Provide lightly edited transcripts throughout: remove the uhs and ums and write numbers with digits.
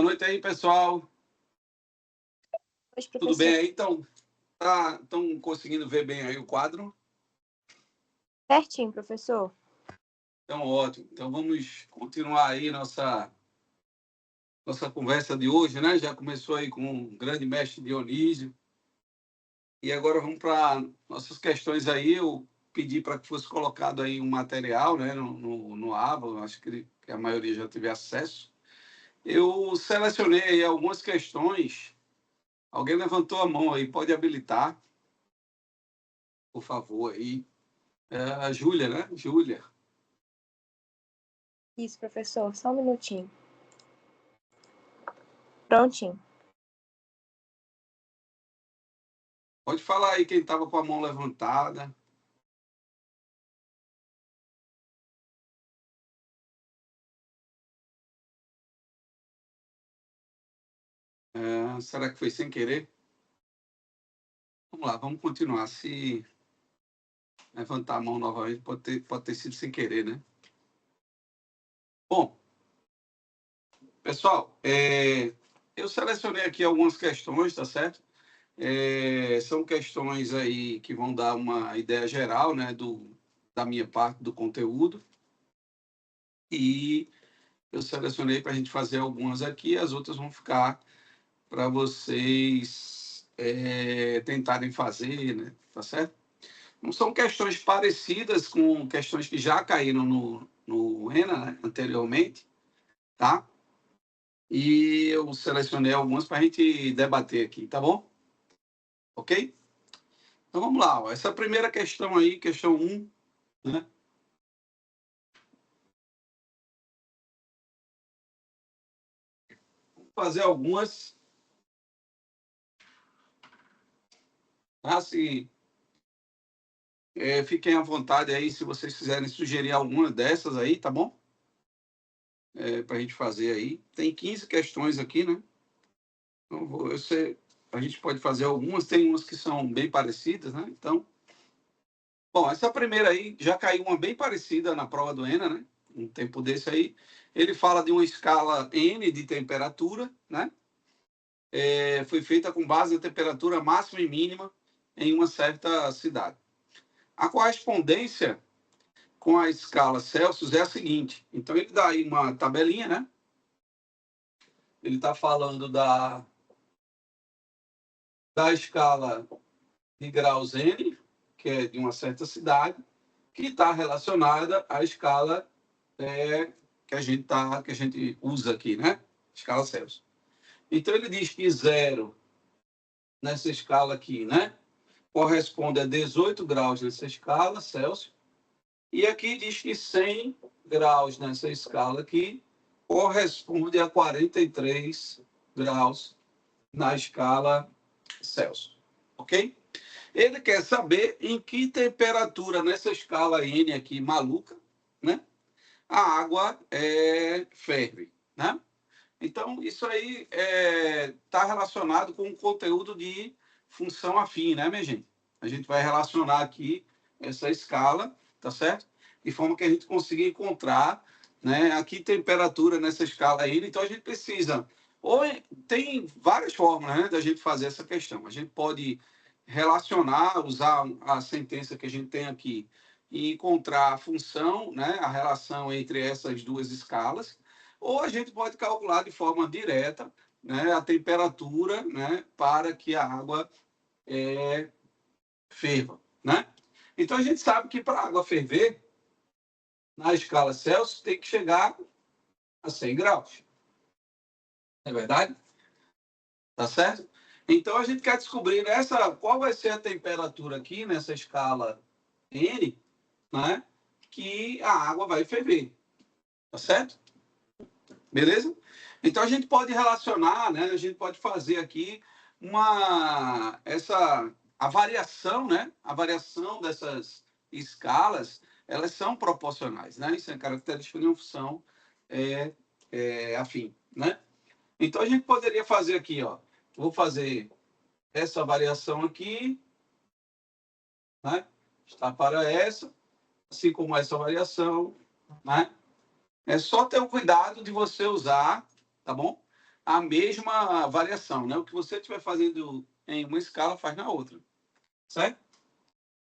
noite aí, pessoal. Oi, Tudo bem aí? Então, estão conseguindo ver bem aí o quadro? Certinho, professor. Então, ótimo. Então, vamos continuar aí nossa conversa de hoje, né? Já começou aí com o grande mestre Dionísio. E agora vamos para nossas questões aí. Eu pedi para que fosse colocado aí um material, né, no Ava. Acho que a maioria já teve acesso. Eu selecionei aí algumas questões. Alguém levantou a mão aí, pode habilitar, por favor, aí. A Júlia, né? Júlia. Isso, professor. Só um minutinho. Prontinho. Pode falar aí quem estava com a mão levantada. Será que foi sem querer? Vamos lá, vamos continuar. Se levantar a mão novamente, pode ter sido sem querer, né? Bom, pessoal, eu selecionei aqui algumas questões, tá certo? São questões aí que vão dar uma ideia geral, né, da minha parte do conteúdo. E eu selecionei para a gente fazer algumas aqui, as outras vão ficar para vocês tentarem fazer, né? Tá certo? Não são questões parecidas com questões que já caíram no ENA, né, anteriormente, tá? E eu selecionei algumas para a gente debater aqui, tá bom? Ok? Então vamos lá. Ó. Essa primeira questão aí, questão 1, né? Vou fazer algumas. Tá? Fiquem à vontade aí se vocês quiserem sugerir alguma dessas aí, tá bom? Para a gente fazer aí. Tem 15 questões aqui, né? Então, a gente pode fazer algumas, tem umas que são bem parecidas, né? Então, bom, essa primeira aí já caiu uma bem parecida na prova do ENA, né? Um tempo desse aí. Ele fala de uma escala N de temperatura, né? Foi feita com base na temperatura máxima e mínima em uma certa cidade. A correspondência com a escala Celsius é a seguinte. Então, ele dá aí uma tabelinha, né? Ele está falando da escala de graus N, que é de uma certa cidade, que está relacionada à escala que a gente usa aqui, né? Escala Celsius. Então, ele diz que 0 nessa escala aqui, né? Corresponde a 18 graus nessa escala Celsius. E aqui diz que 100 graus nessa escala aqui corresponde a 43 graus na escala Celsius. Ok? Ele quer saber em que temperatura nessa escala N aqui maluca, né? A água ferve, né? Então, isso aí está relacionado com o conteúdo de função afim, né, minha gente? A gente vai relacionar aqui essa escala, tá certo? De forma que a gente consiga encontrar, né, a que temperatura nessa escala aí. Então, a gente precisa... Tem várias formas, né, da gente fazer essa questão. A gente pode relacionar, usar a sentença que a gente tem aqui e encontrar a função, né, a relação entre essas duas escalas, ou a gente pode calcular de forma direta, né, a temperatura, né, para que a água ferva, né? Então, a gente sabe que para a água ferver, na escala Celsius, tem que chegar a 100 graus. Não é verdade? Tá certo? Então, a gente quer descobrir qual vai ser a temperatura aqui nessa escala N, né, que a água vai ferver. Tá certo? Beleza? Então, a gente pode relacionar, né? A gente pode fazer aqui a variação, né? A variação dessas escalas, elas são proporcionais, né? Isso é característica de uma função afim, né? Então, a gente poderia fazer aqui, ó. Vou fazer essa variação aqui, né? Está para essa, assim como essa variação, né? É só ter o cuidado de você usar, tá bom? a mesma variação, né? O que você estiver fazendo em uma escala, faz na outra, certo?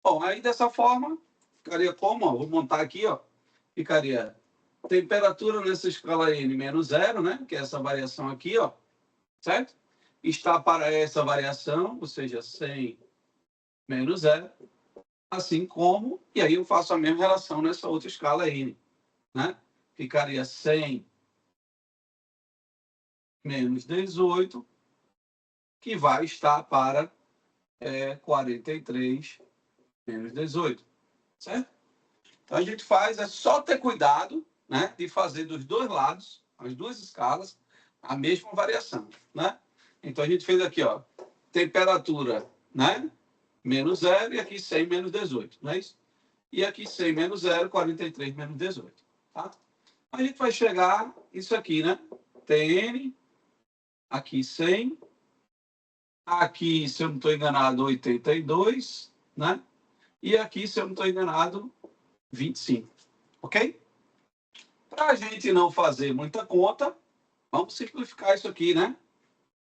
Bom, aí dessa forma, ficaria como? Ó, vou montar aqui, ó. Ficaria temperatura nessa escala N menos zero, né? Que é essa variação aqui, ó. Certo? Está para essa variação, ou seja, 100 menos zero. Assim como, e aí eu faço a mesma relação nessa outra escala N, né? Ficaria 100 menos 18, que vai estar para 43 menos 18, certo? Então a gente faz, é só ter cuidado, né, de fazer dos dois lados, as duas escalas, a mesma variação, né? Então a gente fez aqui, ó, temperatura, né, menos zero, e aqui 100 menos 18, não é isso? E aqui 100 menos zero, 43 menos 18, tá? A gente vai chegar isso aqui, né? Tn, aqui 100, aqui, se eu não estou enganado, 82, né? E aqui, se eu não estou enganado, 25, ok? Para a gente não fazer muita conta, vamos simplificar isso aqui, né?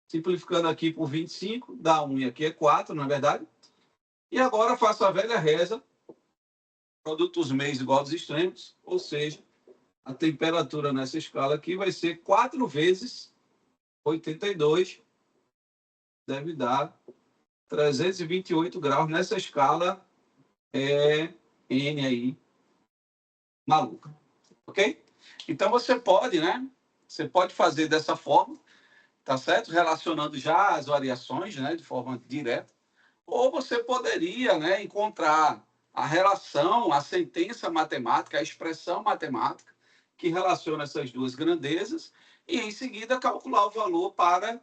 Simplificando aqui por 25, dá 1 e aqui é 4, não é verdade? E agora faço a velha reza, produto dos meios igual aos extremos, ou seja, a temperatura nessa escala aqui vai ser 4 vezes 82, deve dar 328 graus nessa escala N aí, maluca, ok? Então você pode, né? Você pode fazer dessa forma, tá certo? Relacionando já as variações, né? De forma direta. Ou você poderia, né? Encontrar a relação, a sentença matemática, a expressão matemática que relaciona essas duas grandezas e, em seguida, calcular o valor para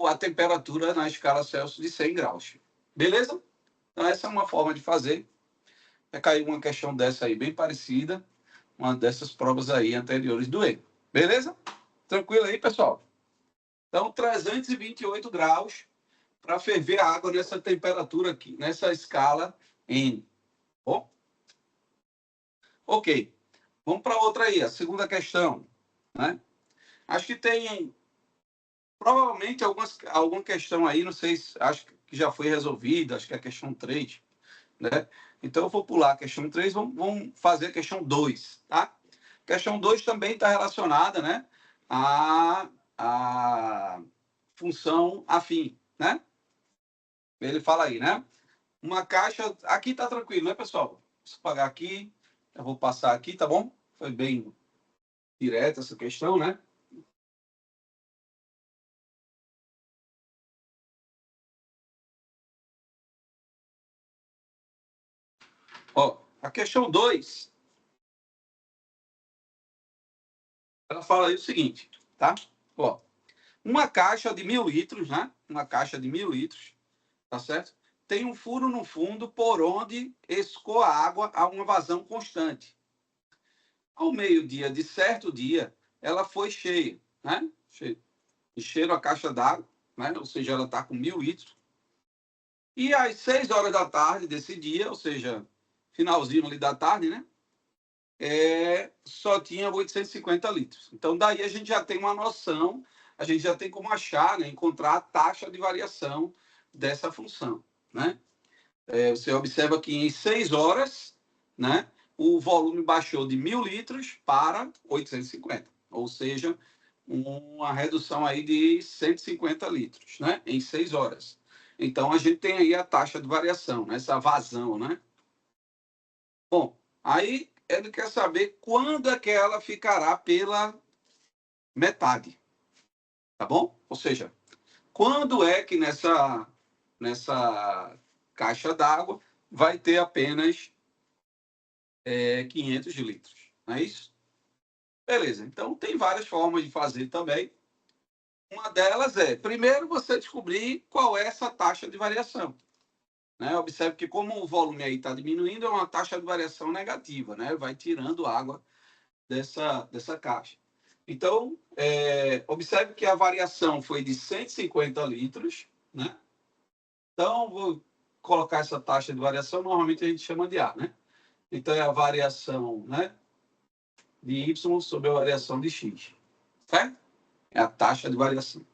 a temperatura na escala Celsius de 100 graus. Beleza? Então, essa é uma forma de fazer. Vai cair uma questão dessa aí, bem parecida, uma dessas provas aí anteriores do ENEM. Beleza? Tranquilo aí, pessoal? Então, 328 graus para ferver a água nessa temperatura aqui, nessa escala N. Bom? Ok. Vamos para outra aí, a segunda questão, né? Acho que tem provavelmente alguma questão aí, não sei, acho que já foi resolvida, acho que é a questão 3, né? Então eu vou pular a questão 3, vamos fazer a questão 2, tá? A questão 2 também está relacionada, né, à função afim, né? Ele fala aí, né? Uma caixa, aqui tá tranquilo, né, pessoal? Vou pagar aqui, eu vou passar aqui, tá bom? Foi bem direta essa questão, né? Ó, a questão 2, ela fala aí o seguinte, tá? Ó, uma caixa de 1.000 litros, né? Uma caixa de 1.000 litros, tá certo? Tem um furo no fundo por onde escoa a água a uma vazão constante. Ao meio-dia de certo dia, ela foi cheia, né? Encheram a caixa d'água, né? Ou seja, ela está com 1.000 litros. E às 6 horas da tarde desse dia, ou seja, finalzinho ali da tarde, né? Só tinha 850 litros. Então, daí a gente já tem uma noção, a gente já tem como achar, né, encontrar a taxa de variação dessa função, né? Você observa que em 6 horas, né, o volume baixou de 1.000 litros para 850, ou seja, uma redução aí de 150 litros, né, em 6 horas. Então, a gente tem aí a taxa de variação, né, essa vazão, né? Bom, aí ele quer saber quando é que ela ficará pela metade, tá bom? Ou seja, quando é que nessa caixa d'água vai ter apenas 500 litros, não é isso? Beleza, então tem várias formas de fazer também. Uma delas é, primeiro, você descobrir qual é essa taxa de variação. Né? Observe que como o volume aí está diminuindo, é uma taxa de variação negativa, né? Vai tirando água dessa caixa. Então, observe que a variação foi de 150 litros, né? Então, vou colocar essa taxa de variação, normalmente a gente chama de A, né? Então, é a variação, né, de Y sobre a variação de X, certo? É a taxa de variação.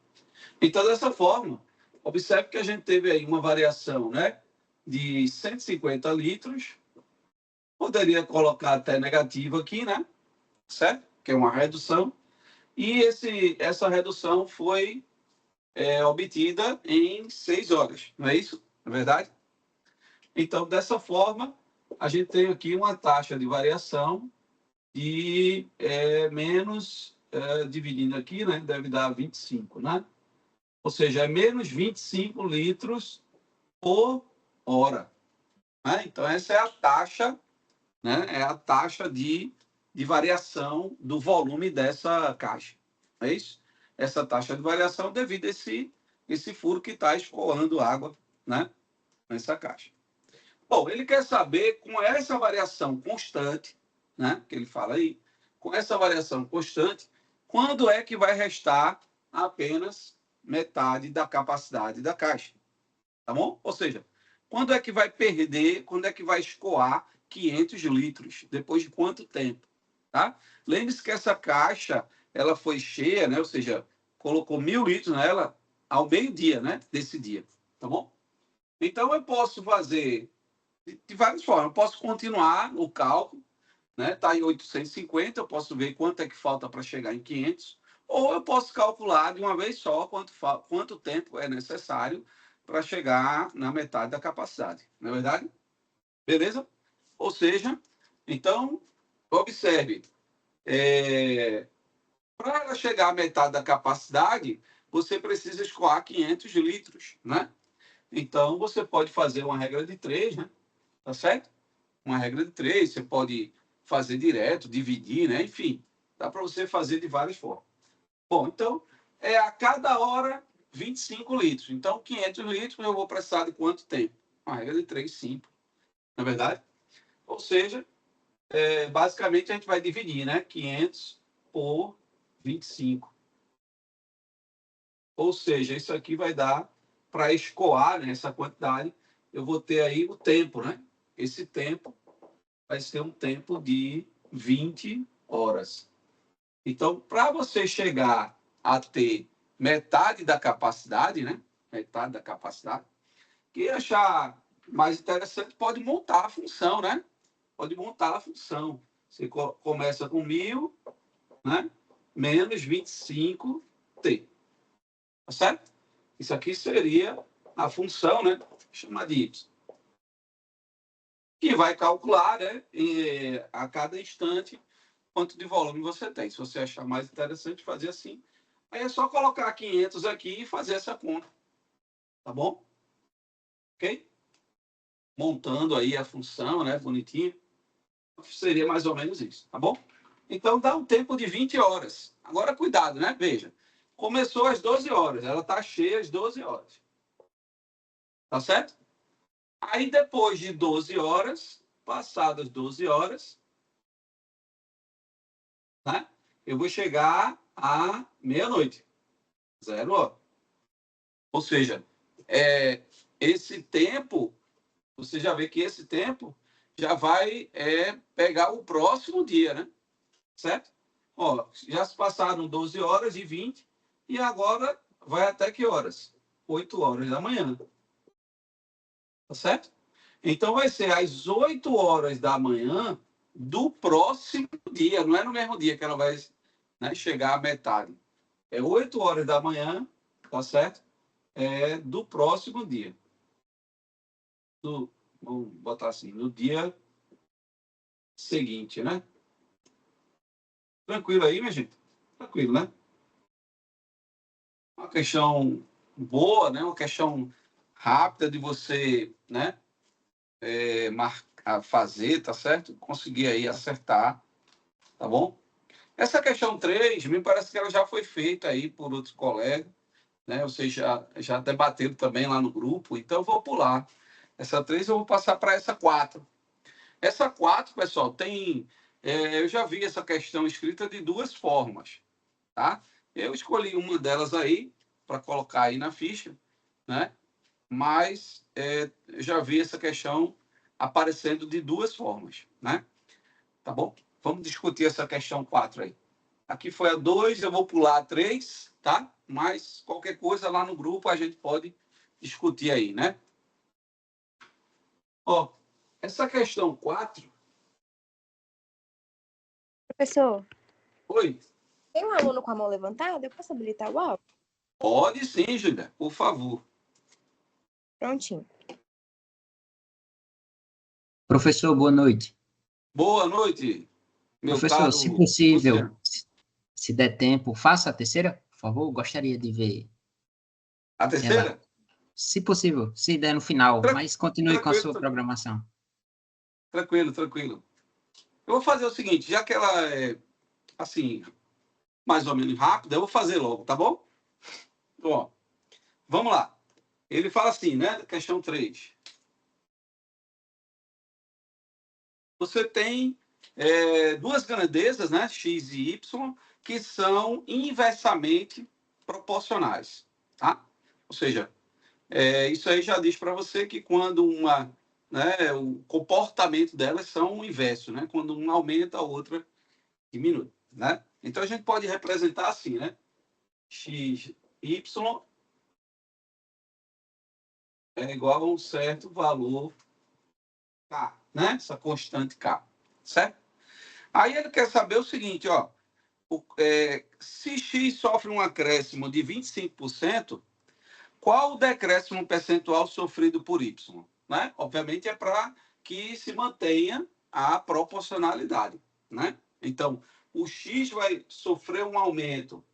Então, dessa forma, observe que a gente teve aí uma variação, né, de 150 litros. Poderia colocar até negativo aqui, né? Certo? Que é uma redução. E essa redução foi obtida em 6 horas, não é isso? Não é verdade? Então, dessa forma, a gente tem aqui uma taxa de variação de menos, dividindo aqui, né? Deve dar 25, né? Ou seja, é menos 25 litros por hora. Né? Então, essa é a taxa, né? É a taxa de variação do volume dessa caixa. É isso? Essa taxa de variação devido a esse furo que está escoando água, né? Nessa caixa. Bom, ele quer saber com essa variação constante, né? Que ele fala aí, com essa variação constante, quando é que vai restar apenas metade da capacidade da caixa? Tá bom? Ou seja, quando é que vai perder, quando é que vai escoar 500 litros? Depois de quanto tempo? Tá? Lembre-se que essa caixa, ela foi cheia, né? Ou seja, colocou 1.000 litros nela ao meio-dia, né? Desse dia. Tá bom? Então, eu posso fazer de várias formas. Eu posso continuar o cálculo, né? Está em 850, eu posso ver quanto é que falta para chegar em 500, ou eu posso calcular de uma vez só quanto tempo é necessário para chegar na metade da capacidade. Não é verdade? Beleza? Ou seja, então, observe, para ela chegar à metade da capacidade, você precisa escoar 500 litros, né? Então, você pode fazer uma regra de 3, né? Tá certo? Uma regra de 3, você pode fazer direto, dividir, né? Enfim, dá para você fazer de várias formas. Bom, então, a cada hora 25 litros. Então, 500 litros eu vou precisar de quanto tempo? Uma regra de 3, simples. Não é verdade? Ou seja, basicamente a gente vai dividir, né? 500 por 25. Ou seja, isso aqui vai dar para escoar, né, essa quantidade. Eu vou ter aí o tempo, né? Esse tempo vai ser um tempo de 20 horas. Então, para você chegar a ter metade da capacidade, né? Metade da capacidade. Quem achar mais interessante pode montar a função, né? Pode montar a função. Você começa com 1.000, né? Menos 25t. Tá certo? Isso aqui seria a função, né? Chamada de y. Que vai calcular, né? A cada instante quanto de volume você tem. Se você achar mais interessante fazer assim, aí é só colocar 500 aqui e fazer essa conta. Tá bom? Ok? Montando aí a função, né? Bonitinho. Seria mais ou menos isso, tá bom? Então dá um tempo de 20 horas. Agora cuidado, né? Veja. Começou às 12 horas. Ela está cheia às 12 horas. Tá certo? Aí depois de 12 horas, passadas 12 horas, né? Eu vou chegar à meia-noite. 0 hora. Ou seja, esse tempo, você já vê que esse tempo já vai pegar o próximo dia, né? Certo? Ó, já se passaram 12 horas e 20 e agora vai até que horas? 8 horas da manhã. Tá certo? Então vai ser às 8 horas da manhã do próximo dia, não é no mesmo dia que ela vai, né, chegar à metade. É 8 horas da manhã, tá certo? Do próximo dia. Vamos botar assim, no dia seguinte, né? Tranquilo aí, minha gente? Tranquilo, né? Uma questão boa, né? Uma questão rápida de você, né? Fazer, tá certo? Conseguir aí acertar, tá bom? Essa questão 3, me parece que ela já foi feita aí por outros colegas, né? Vocês já debateram também lá no grupo, então eu vou pular. Essa 3 eu vou passar para essa 4. Essa 4, pessoal, eu já vi essa questão escrita de duas formas, tá? Eu escolhi uma delas aí para colocar aí na ficha, né? Mas eu já vi essa questão aparecendo de duas formas, né? Tá bom? Vamos discutir essa questão 4 aí. Aqui foi a 2, eu vou pular a 3, tá? Mas qualquer coisa lá no grupo a gente pode discutir aí, né? Ó, essa questão 4... Professor, Oi? tem um aluno com a mão levantada? Eu posso habilitar o áudio? Pode sim, Júlia, por favor. Prontinho. Professor, boa noite. Boa noite, meu Professor, se caro possível, Luciano. se der tempo, faça a terceira, por favor. Gostaria de ver A ela. terceira? Se possível, se der no final, mas continue com a sua Tranquilo, programação. tranquilo. Eu vou fazer o seguinte, já que ela é, assim, mais ou menos rápida, eu vou fazer logo, tá bom? Ó, vamos lá. Ele fala assim, né? Questão 3. Você tem duas grandezas, né? X e Y, que são inversamente proporcionais, tá? Ou seja, isso aí já diz para você que quando o comportamento delas são o inverso, né? Quando uma aumenta, a outra diminui, né? Então a gente pode representar assim, né? X, Y é igual a um certo valor K, né? Essa constante K, certo? Aí ele quer saber o seguinte, ó, se X sofre um acréscimo de 25%, qual o decréscimo percentual sofrido por Y? Né? Obviamente é para que se mantenha a proporcionalidade, né? Então, o X vai sofrer um aumento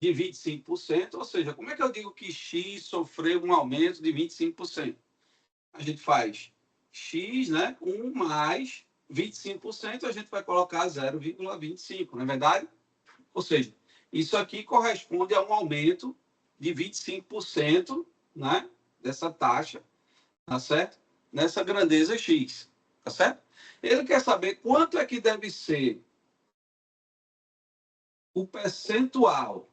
de 25%, ou seja, como é que eu digo que X sofreu um aumento de 25%? A gente faz X, né, 1 mais 25%, a gente vai colocar 0,25, não é verdade? Ou seja, isso aqui corresponde a um aumento de 25%, né, dessa taxa, tá certo? Nessa grandeza X, tá certo? Ele quer saber quanto é que deve ser o percentual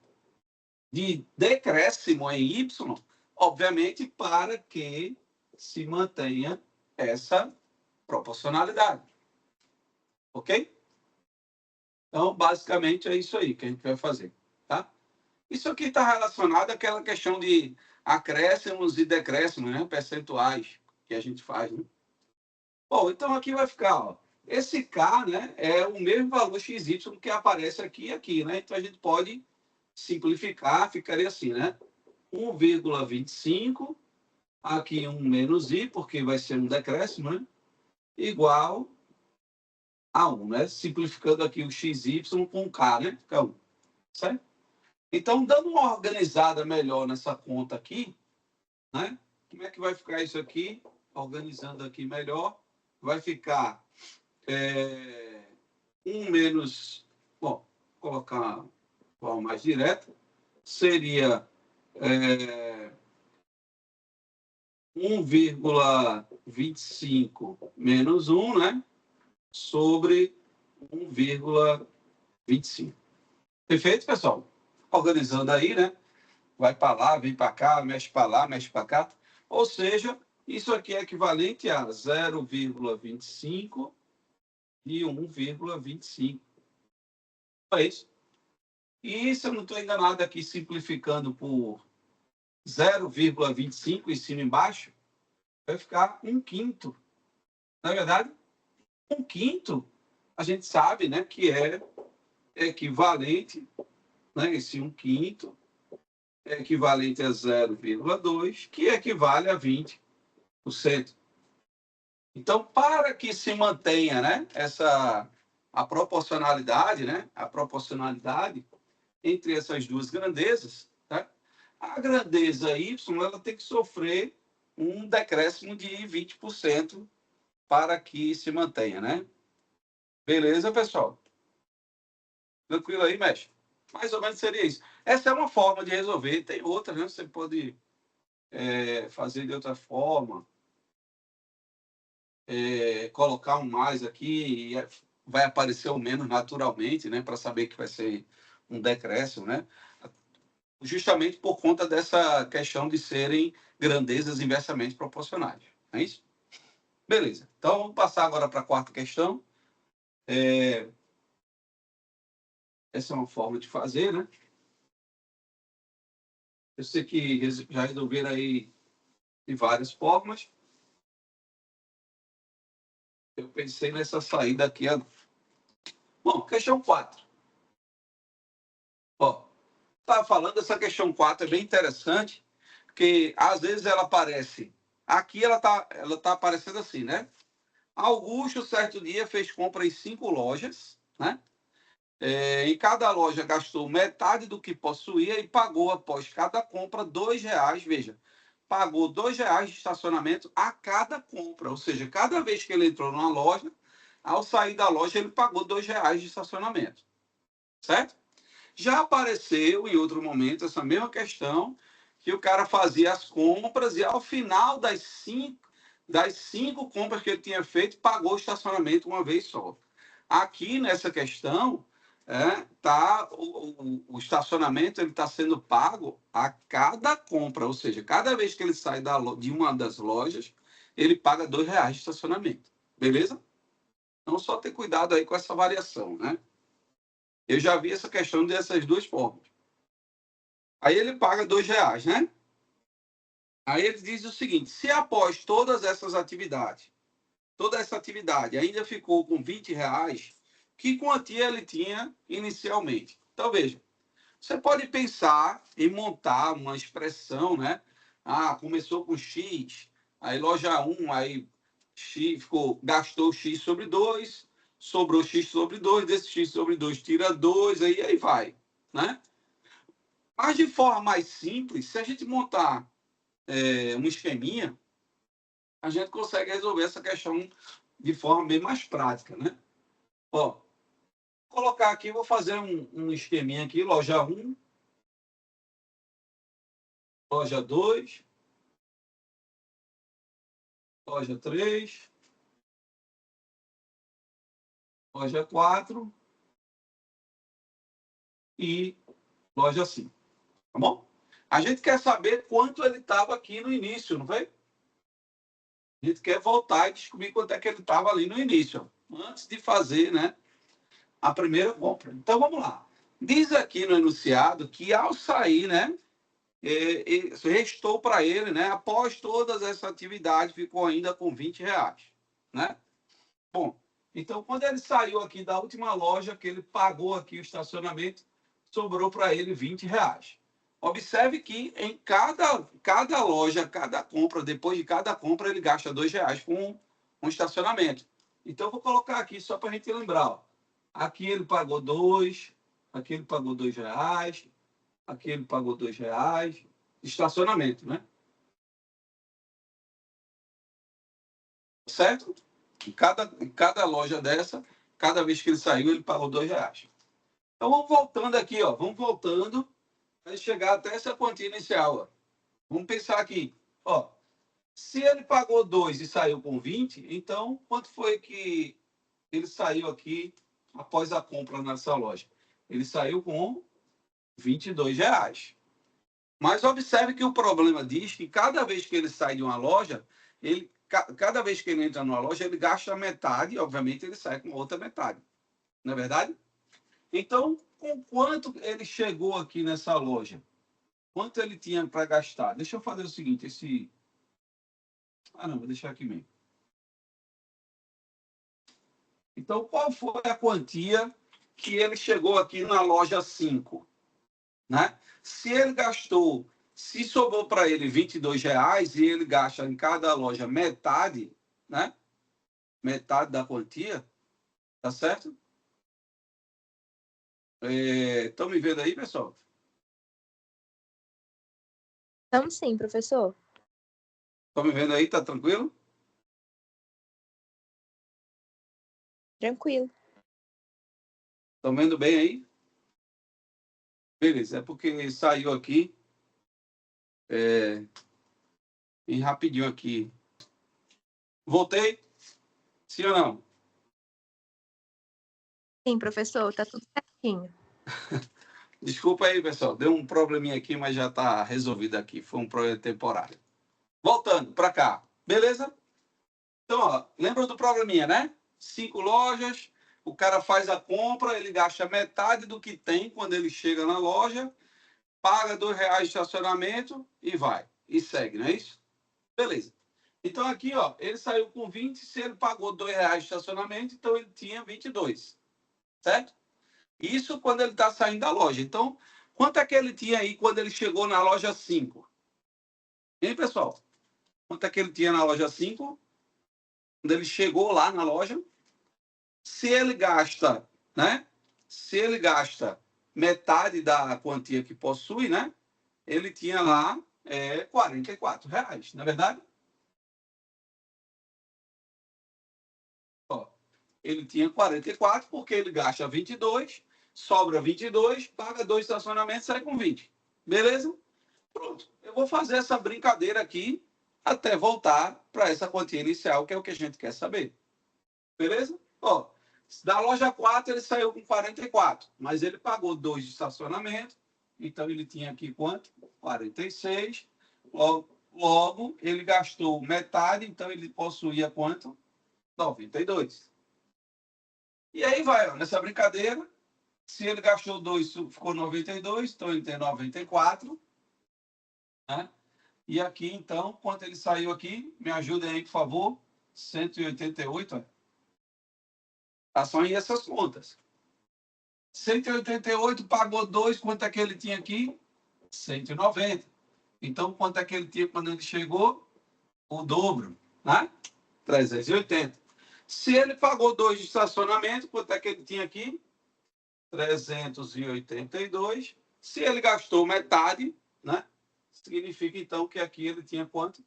de decréscimo em Y, obviamente, para que se mantenha essa proporcionalidade. Ok? Então, basicamente, é isso aí que a gente vai fazer. Tá? Isso aqui está relacionado àquela questão de acréscimos e decréscimos, né? Percentuais que a gente faz. Né? Bom, então aqui vai ficar, ó, esse K, né, é o mesmo valor XY que aparece aqui e aqui, né? Então a gente pode simplificar, ficaria assim, né? 1,25, aqui um menos I, porque vai ser um decréscimo, né? Igual a 1, né? Simplificando aqui o XY com K, né? Fica 1, certo? Então, dando uma organizada melhor nessa conta aqui, né? Como é que vai ficar isso aqui? Organizando aqui melhor, vai ficar 1 menos... Bom, vou colocar uma forma mais direta. Seria 1,25 menos 1, né? Sobre 1,25. Perfeito, pessoal? Organizando aí, né? Vai para lá, vem para cá, mexe para lá, mexe para cá. Ou seja, isso aqui é equivalente a 0,25 e 1,25. É isso. E se eu não estou enganado aqui, simplificando por 0,25 em cima e embaixo, vai ficar 1/5. Não é verdade? 1/5, a gente sabe, né, que é equivalente, né, esse 1/5 é equivalente a 0,2, que equivale a 20%. Então, para que se mantenha, né, a proporcionalidade, né, a proporcionalidade entre essas duas grandezas, tá? A grandeza Y ela tem que sofrer um decréscimo de 20% para que se mantenha, né? Beleza, pessoal? Tranquilo aí, mestre? Mais ou menos seria isso. Essa é uma forma de resolver. Tem outra, né? Você pode fazer de outra forma. Colocar um mais aqui e vai aparecer o menos naturalmente, né? Para saber que vai ser um decréscimo, né? Justamente por conta dessa questão de serem grandezas inversamente proporcionais. É isso? Beleza. Então, vamos passar agora para a quarta questão. Essa é uma forma de fazer, né? Eu sei que já resolveram aí de várias formas. Eu pensei nessa saída aqui agora. Bom, questão 4. Ó, tá falando essa questão 4 é bem interessante, porque às vezes ela aparece. Aqui ela tá aparecendo assim, né? Augusto, certo dia, fez compra em 5 lojas, né? Em cada loja gastou metade do que possuía e pagou após cada compra R$ 2. Veja, pagou R$ 2 de estacionamento a cada compra. Ou seja, cada vez que ele entrou numa loja, ao sair da loja, ele pagou R$ 2 de estacionamento. Certo? Já apareceu em outro momento essa mesma questão, que o cara fazia as compras e ao final das cinco compras que ele tinha feito, pagou o estacionamento uma vez só. Aqui nessa questão, o estacionamento ele está sendo pago a cada compra, ou seja, cada vez que ele sai de uma das lojas, ele paga R$ 2 de estacionamento. Beleza? Então, só ter cuidado aí com essa variação, né? Eu já vi essa questão dessas duas formas. Aí ele paga R$ 2, né? Aí ele diz o seguinte: se após todas essas atividades, toda essa atividade ainda ficou com R$ 20, que quantia ele tinha inicialmente? Então, veja, você pode pensar em montar uma expressão, né? Começou com X, aí loja 1, aí X gastou X sobre 2, sobrou X sobre 2, desse X sobre 2 tira 2, aí vai, né? Mas de forma mais simples, se a gente montar um esqueminha, a gente consegue resolver essa questão de forma bem mais prática, né? Ó, vou colocar aqui, vou fazer um esqueminha aqui, loja 1, loja 2, loja 3, loja 4 e loja 5, tá bom? A gente quer saber quanto ele estava aqui no início, não foi? A gente quer voltar e descobrir quanto é que ele estava ali no início, antes de fazer, né, a primeira compra. Então, vamos lá. Diz aqui no enunciado que ao sair, né, restou para ele, né, após todas essa atividade, ficou ainda com R$ 20, né? Bom, então, quando ele saiu aqui da última loja, que ele pagou aqui o estacionamento, sobrou para ele R$ 20. Observe que em cada loja, cada compra, depois de cada compra, ele gasta R$ 2 com estacionamento. Então, vou colocar aqui só para a gente lembrar. Ó. Aqui ele pagou 2, aqui ele pagou R$ 2, aqui ele pagou R$ 2, estacionamento, né? Certo? Em cada loja dessa, cada vez que ele saiu, ele pagou R$ 2. Então, vamos voltando aqui, ó. Vamos voltando para chegar até essa quantia inicial, ó. Vamos pensar aqui, ó. Se ele pagou 2 e saiu com 20, então, quanto foi que ele saiu aqui após a compra nessa loja? Ele saiu com R$ 22. Mas observe que o problema diz que cada vez que ele sai de uma loja, cada vez que ele entra numa loja, ele gasta metade, obviamente ele sai com outra metade. Não é verdade? Então, com quanto ele chegou aqui nessa loja? Quanto ele tinha para gastar? Deixa eu fazer o seguinte, não, vou deixar aqui mesmo. Então, qual foi a quantia que ele chegou aqui na loja 5? Né? Se sobrou para ele R$ 22 e ele gasta em cada loja metade, né? Metade da quantia, tá certo? Estão me vendo aí, pessoal? Estamos sim, professor. Estão me vendo aí? Tá tranquilo? Tranquilo. Estão vendo bem aí? Beleza, é porque saiu aqui bem rapidinho aqui. Voltei? Sim ou não? Sim, professor, tá tudo certinho. Desculpa aí, pessoal. Deu um probleminha aqui, mas já está resolvido aqui. Foi um problema temporário. Voltando para cá. Beleza? Então, ó, lembra do probleminha, né? 5 lojas, O cara faz a compra, ele gasta metade do que tem quando ele chega na loja, paga R$ 2 de estacionamento e vai. E segue, não é isso? Beleza. Então aqui, ó, ele saiu com 20, se ele pagou R$ 2 de estacionamento, então ele tinha 22, certo? Isso quando ele está saindo da loja. Então, quanto é que ele tinha aí quando ele chegou na loja 5? Hein, pessoal? Quanto é que ele tinha na loja 5? Quando ele chegou lá na loja? Se ele gasta, né? Se ele gasta metade da quantia que possui, né? Ele tinha lá R$ 44, não é verdade? Ó, ele tinha 44 porque ele gasta 22, sobra 22, paga 2 estacionamentos, sai com 20. Beleza? Pronto. Eu vou fazer essa brincadeira aqui até voltar para essa quantia inicial, que é o que a gente quer saber. Beleza? Ó, da loja 4 ele saiu com 44, mas ele pagou 2 de estacionamento, então ele tinha aqui quanto? 46. Logo, ele gastou metade, então ele possuía quanto? 92. E aí vai, ó, nessa brincadeira, se ele gastou 2, ficou 92, então ele tem 94. Né? E aqui, então, quanto ele saiu aqui? Me ajudem aí, por favor. 188. Ó. Façam aí essas contas. 188 pagou 2, quanto é que ele tinha aqui? 190. Então, quanto é que ele tinha quando ele chegou? O dobro, né? 380. Se ele pagou 2 de estacionamento, quanto é que ele tinha aqui? 382. Se ele gastou metade, né? Significa, então, que aqui ele tinha quanto?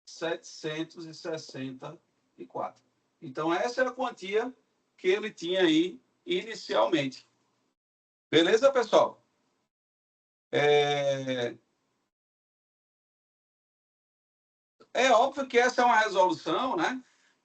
764. Então, essa é a quantia que ele tinha aí inicialmente. Beleza, pessoal? É óbvio que essa é uma resolução, né?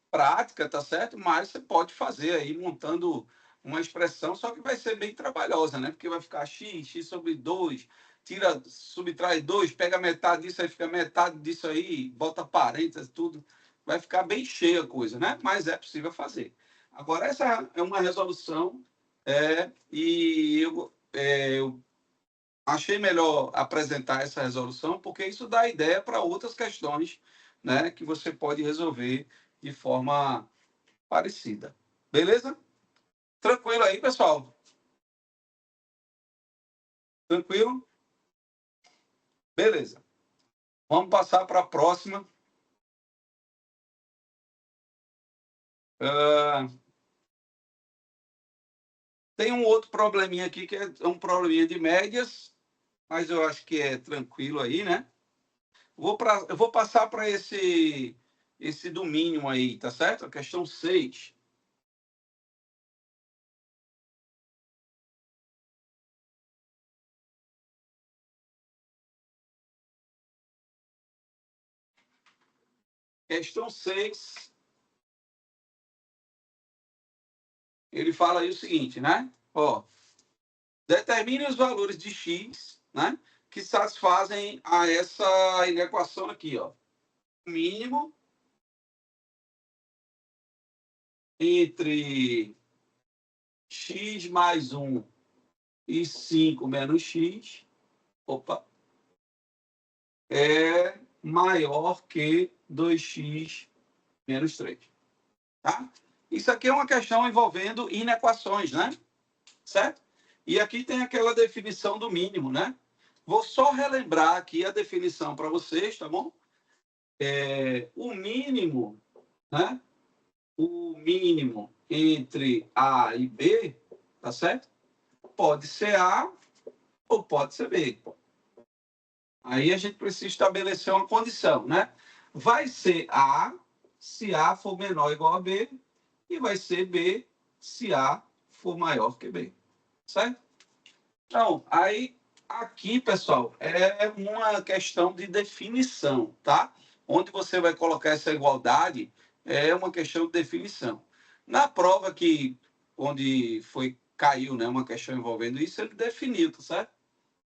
Prática, tá certo? Mas você pode fazer aí montando uma expressão, só que vai ser bem trabalhosa, né? Porque vai ficar x sobre 2, tira, subtrai 2, pega metade disso, aí fica metade disso aí, bota parênteses, tudo. Vai ficar bem cheia a coisa, né? Mas é possível fazer. Agora, essa é uma resolução, e eu achei melhor apresentar essa resolução, porque isso dá ideia para outras questões, né, que você pode resolver de forma parecida. Beleza? Tranquilo aí, pessoal? Tranquilo? Beleza. Vamos passar para a próxima. Tem um outro probleminha aqui, que é um probleminha de médias, mas eu acho que é tranquilo aí, né? Eu vou passar para esse do mínimo aí, tá certo? A questão 6. Questão 6. Ele fala aí o seguinte, né? Ó, determine os valores de x, né, que satisfazem a essa inequação aqui, ó. Mínimo entre x mais 1 e 5 menos x, é maior que 2x menos 3. Tá? Isso aqui é uma questão envolvendo inequações, né? Certo? E aqui tem aquela definição do mínimo, né? Vou só relembrar aqui a definição para vocês, tá bom? O mínimo, né? O mínimo entre A e B, tá certo? Pode ser A ou pode ser B. Aí a gente precisa estabelecer uma condição, né? Vai ser A se A for menor ou igual a B, e vai ser B se A for maior que B, certo? Então, aí aqui, pessoal, é uma questão de definição, tá? Onde você vai colocar essa igualdade é uma questão de definição. Na prova onde caiu, né, uma questão envolvendo isso, ele definiu, tá certo?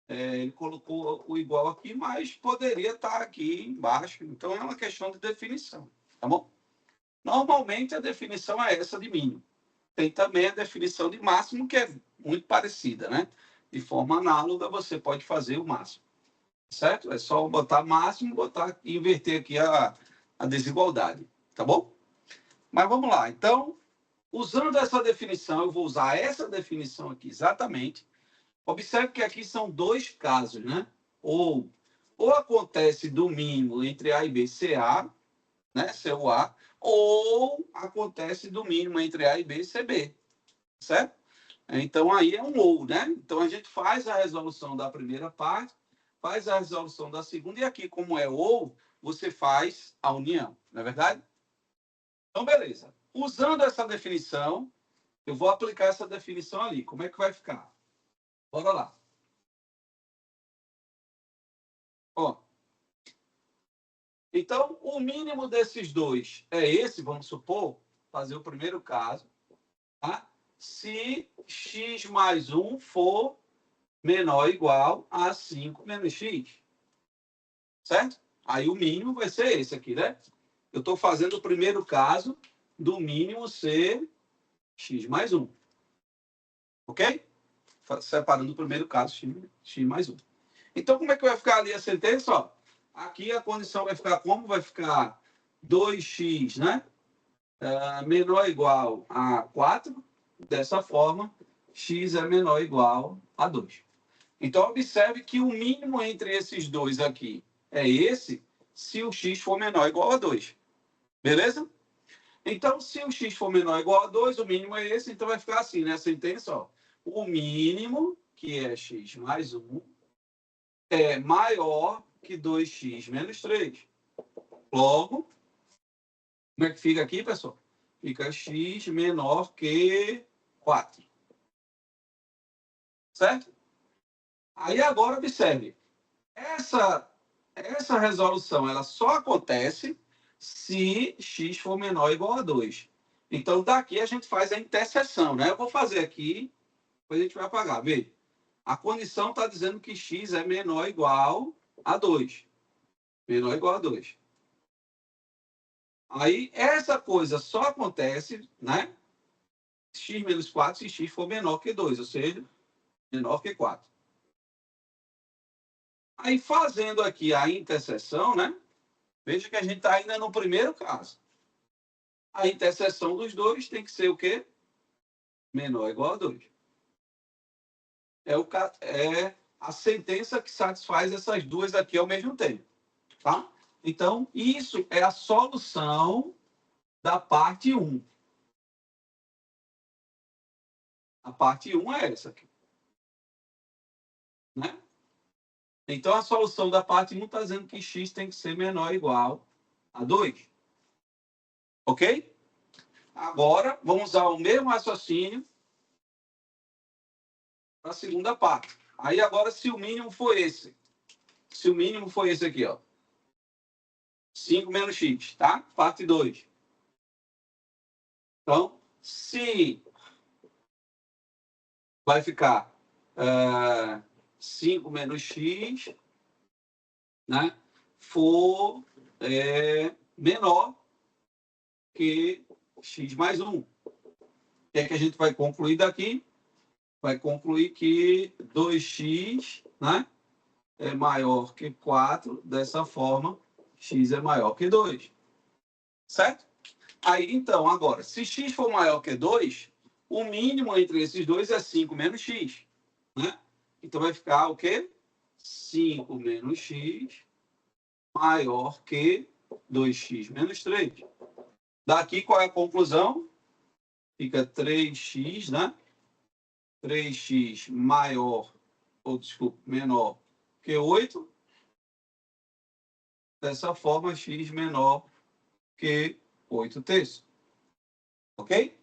Ele colocou o igual aqui, mas poderia estar aqui embaixo. Então, é uma questão de definição, tá bom? Normalmente, a definição é essa de mínimo. tem também a definição de máximo, que é muito parecida, né? De forma análoga, você pode fazer o máximo, certo? É só botar máximo, botar e inverter aqui a desigualdade, tá bom? Mas vamos lá. Então, usando essa definição, eu vou usar essa definição aqui exatamente. Observe que aqui são dois casos, né? Ou acontece do mínimo entre A e B ser A, né? Ser o A, ou acontece do mínimo entre A e B ser B, certo? Então, aí é um ou, né? Então, a gente faz a resolução da primeira parte, faz a resolução da segunda, e aqui, como é ou, você faz a união, não é verdade? Então, beleza. Usando essa definição, eu vou aplicar essa definição ali. Como é que vai ficar? Bora lá. Ó. Então, o mínimo desses dois é esse, vamos supor, fazer o primeiro caso, tá? Se x mais 1 for menor ou igual a 5 menos x. Certo? Aí o mínimo vai ser esse aqui, né? Eu estou fazendo o primeiro caso do mínimo ser x mais 1. Ok? Separando o primeiro caso, x mais 1. Então, como é que vai ficar ali a sentença? Ó, aqui a condição vai ficar como? Vai ficar 2x, né? Menor ou igual a 4. Dessa forma, x é menor ou igual a 2. Então, observe que o mínimo entre esses dois aqui é esse, se o x for menor ou igual a 2. Beleza? Então, se o x for menor ou igual a 2, o mínimo é esse. Então, vai ficar assim, né? A sentença, ó. O mínimo, que é x mais 1, é maior que 2x menos 3. Logo, como é que fica aqui, pessoal? Fica x menor que 4. Certo? Aí agora observe. Essa resolução ela só acontece se x for menor ou igual a 2. Então, daqui a gente faz a interseção, né? Eu vou fazer aqui, depois a gente vai apagar. Veja, a condição está dizendo que x é menor ou igual a 2. Menor ou igual a 2. Aí, essa coisa só acontece, né? X menos 4 se x for menor que 2, ou seja, menor que 4. Aí, fazendo aqui a interseção, né? Veja que a gente está ainda no primeiro caso. A interseção dos dois tem que ser o quê? Menor ou igual a 2. É a sentença que satisfaz essas duas aqui ao mesmo tempo. Tá? Então, isso é a solução da parte 1. A parte 1 é essa aqui. Né? Então, a solução da parte 1 está dizendo que x tem que ser menor ou igual a 2. Ok? Agora, vamos usar o mesmo raciocínio para a segunda parte. Aí, agora, se o mínimo for esse. Se o mínimo for esse aqui, ó. 5 menos x, tá? Parte 2. Então, se vai ficar 5 menos x, né? For menor que x mais 1. O que é que a gente vai concluir daqui? Vai concluir que 2x, né, é maior que 4. Dessa forma, x é maior que 2. Certo? Aí, então, agora, se x for maior que 2, o mínimo entre esses dois é 5 menos x. Né? Então, vai ficar o quê? 5 menos x maior que 2x menos 3. Daqui, qual é a conclusão? Fica 3x, né? 3x maior, ou desculpa, menor que 8. Dessa forma, x menor que 8 terços. Ok?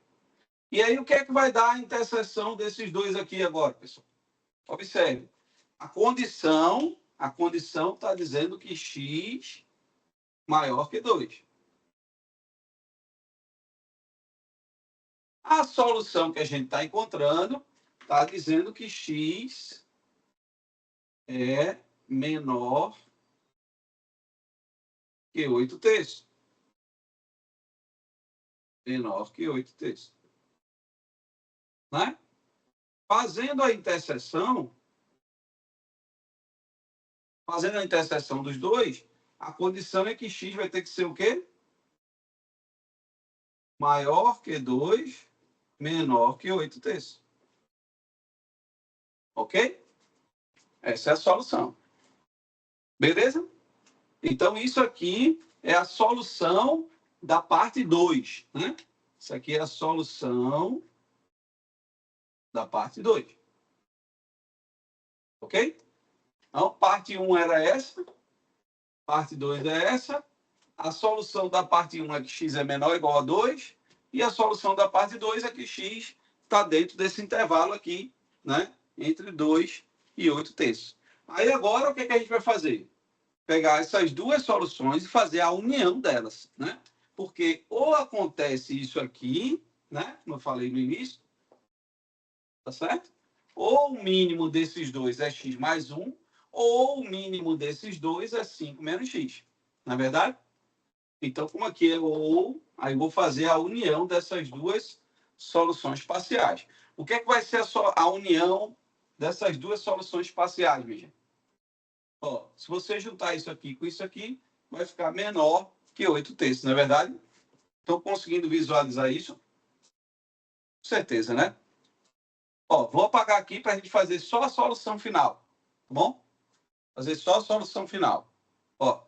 E aí, o que é que vai dar a interseção desses dois aqui agora, pessoal? Observe. A condição está dizendo que x maior que 2. A solução que a gente está encontrando está dizendo que x é menor que 8 terços. Menor que 8 terços. né? Fazendo a interseção dos dois, a condição é que x vai ter que ser o quê? Maior que 2, menor que 8/3. Ok? Essa é a solução. Beleza? Então, isso aqui é a solução da parte 2, né? Isso aqui é a solução da parte 2. Ok? Então, parte 1 era essa, parte 2 é essa. A solução da parte 1 é que x é menor ou igual a 2, e a solução da parte 2 é que x está dentro desse intervalo aqui, né? Entre 2 e 8/3. Aí agora, o que a gente vai fazer? Pegar essas duas soluções e fazer a união delas, né? Porque ou acontece isso aqui, né? Como eu falei no início, tá certo? Ou o mínimo desses dois é x mais 1, ou o mínimo desses dois é 5 menos x. Não é verdade? Então, como aqui é ou, aí eu vou fazer a união dessas duas soluções parciais. O que é que vai ser a união dessas duas soluções parciais, minha gente? Ó, se você juntar isso aqui com isso aqui, vai ficar menor que 8/3, não é verdade? Estou conseguindo visualizar isso? Com certeza, né? Ó, vou apagar aqui para a gente fazer só a solução final, tá bom? Fazer só a solução final. Ó,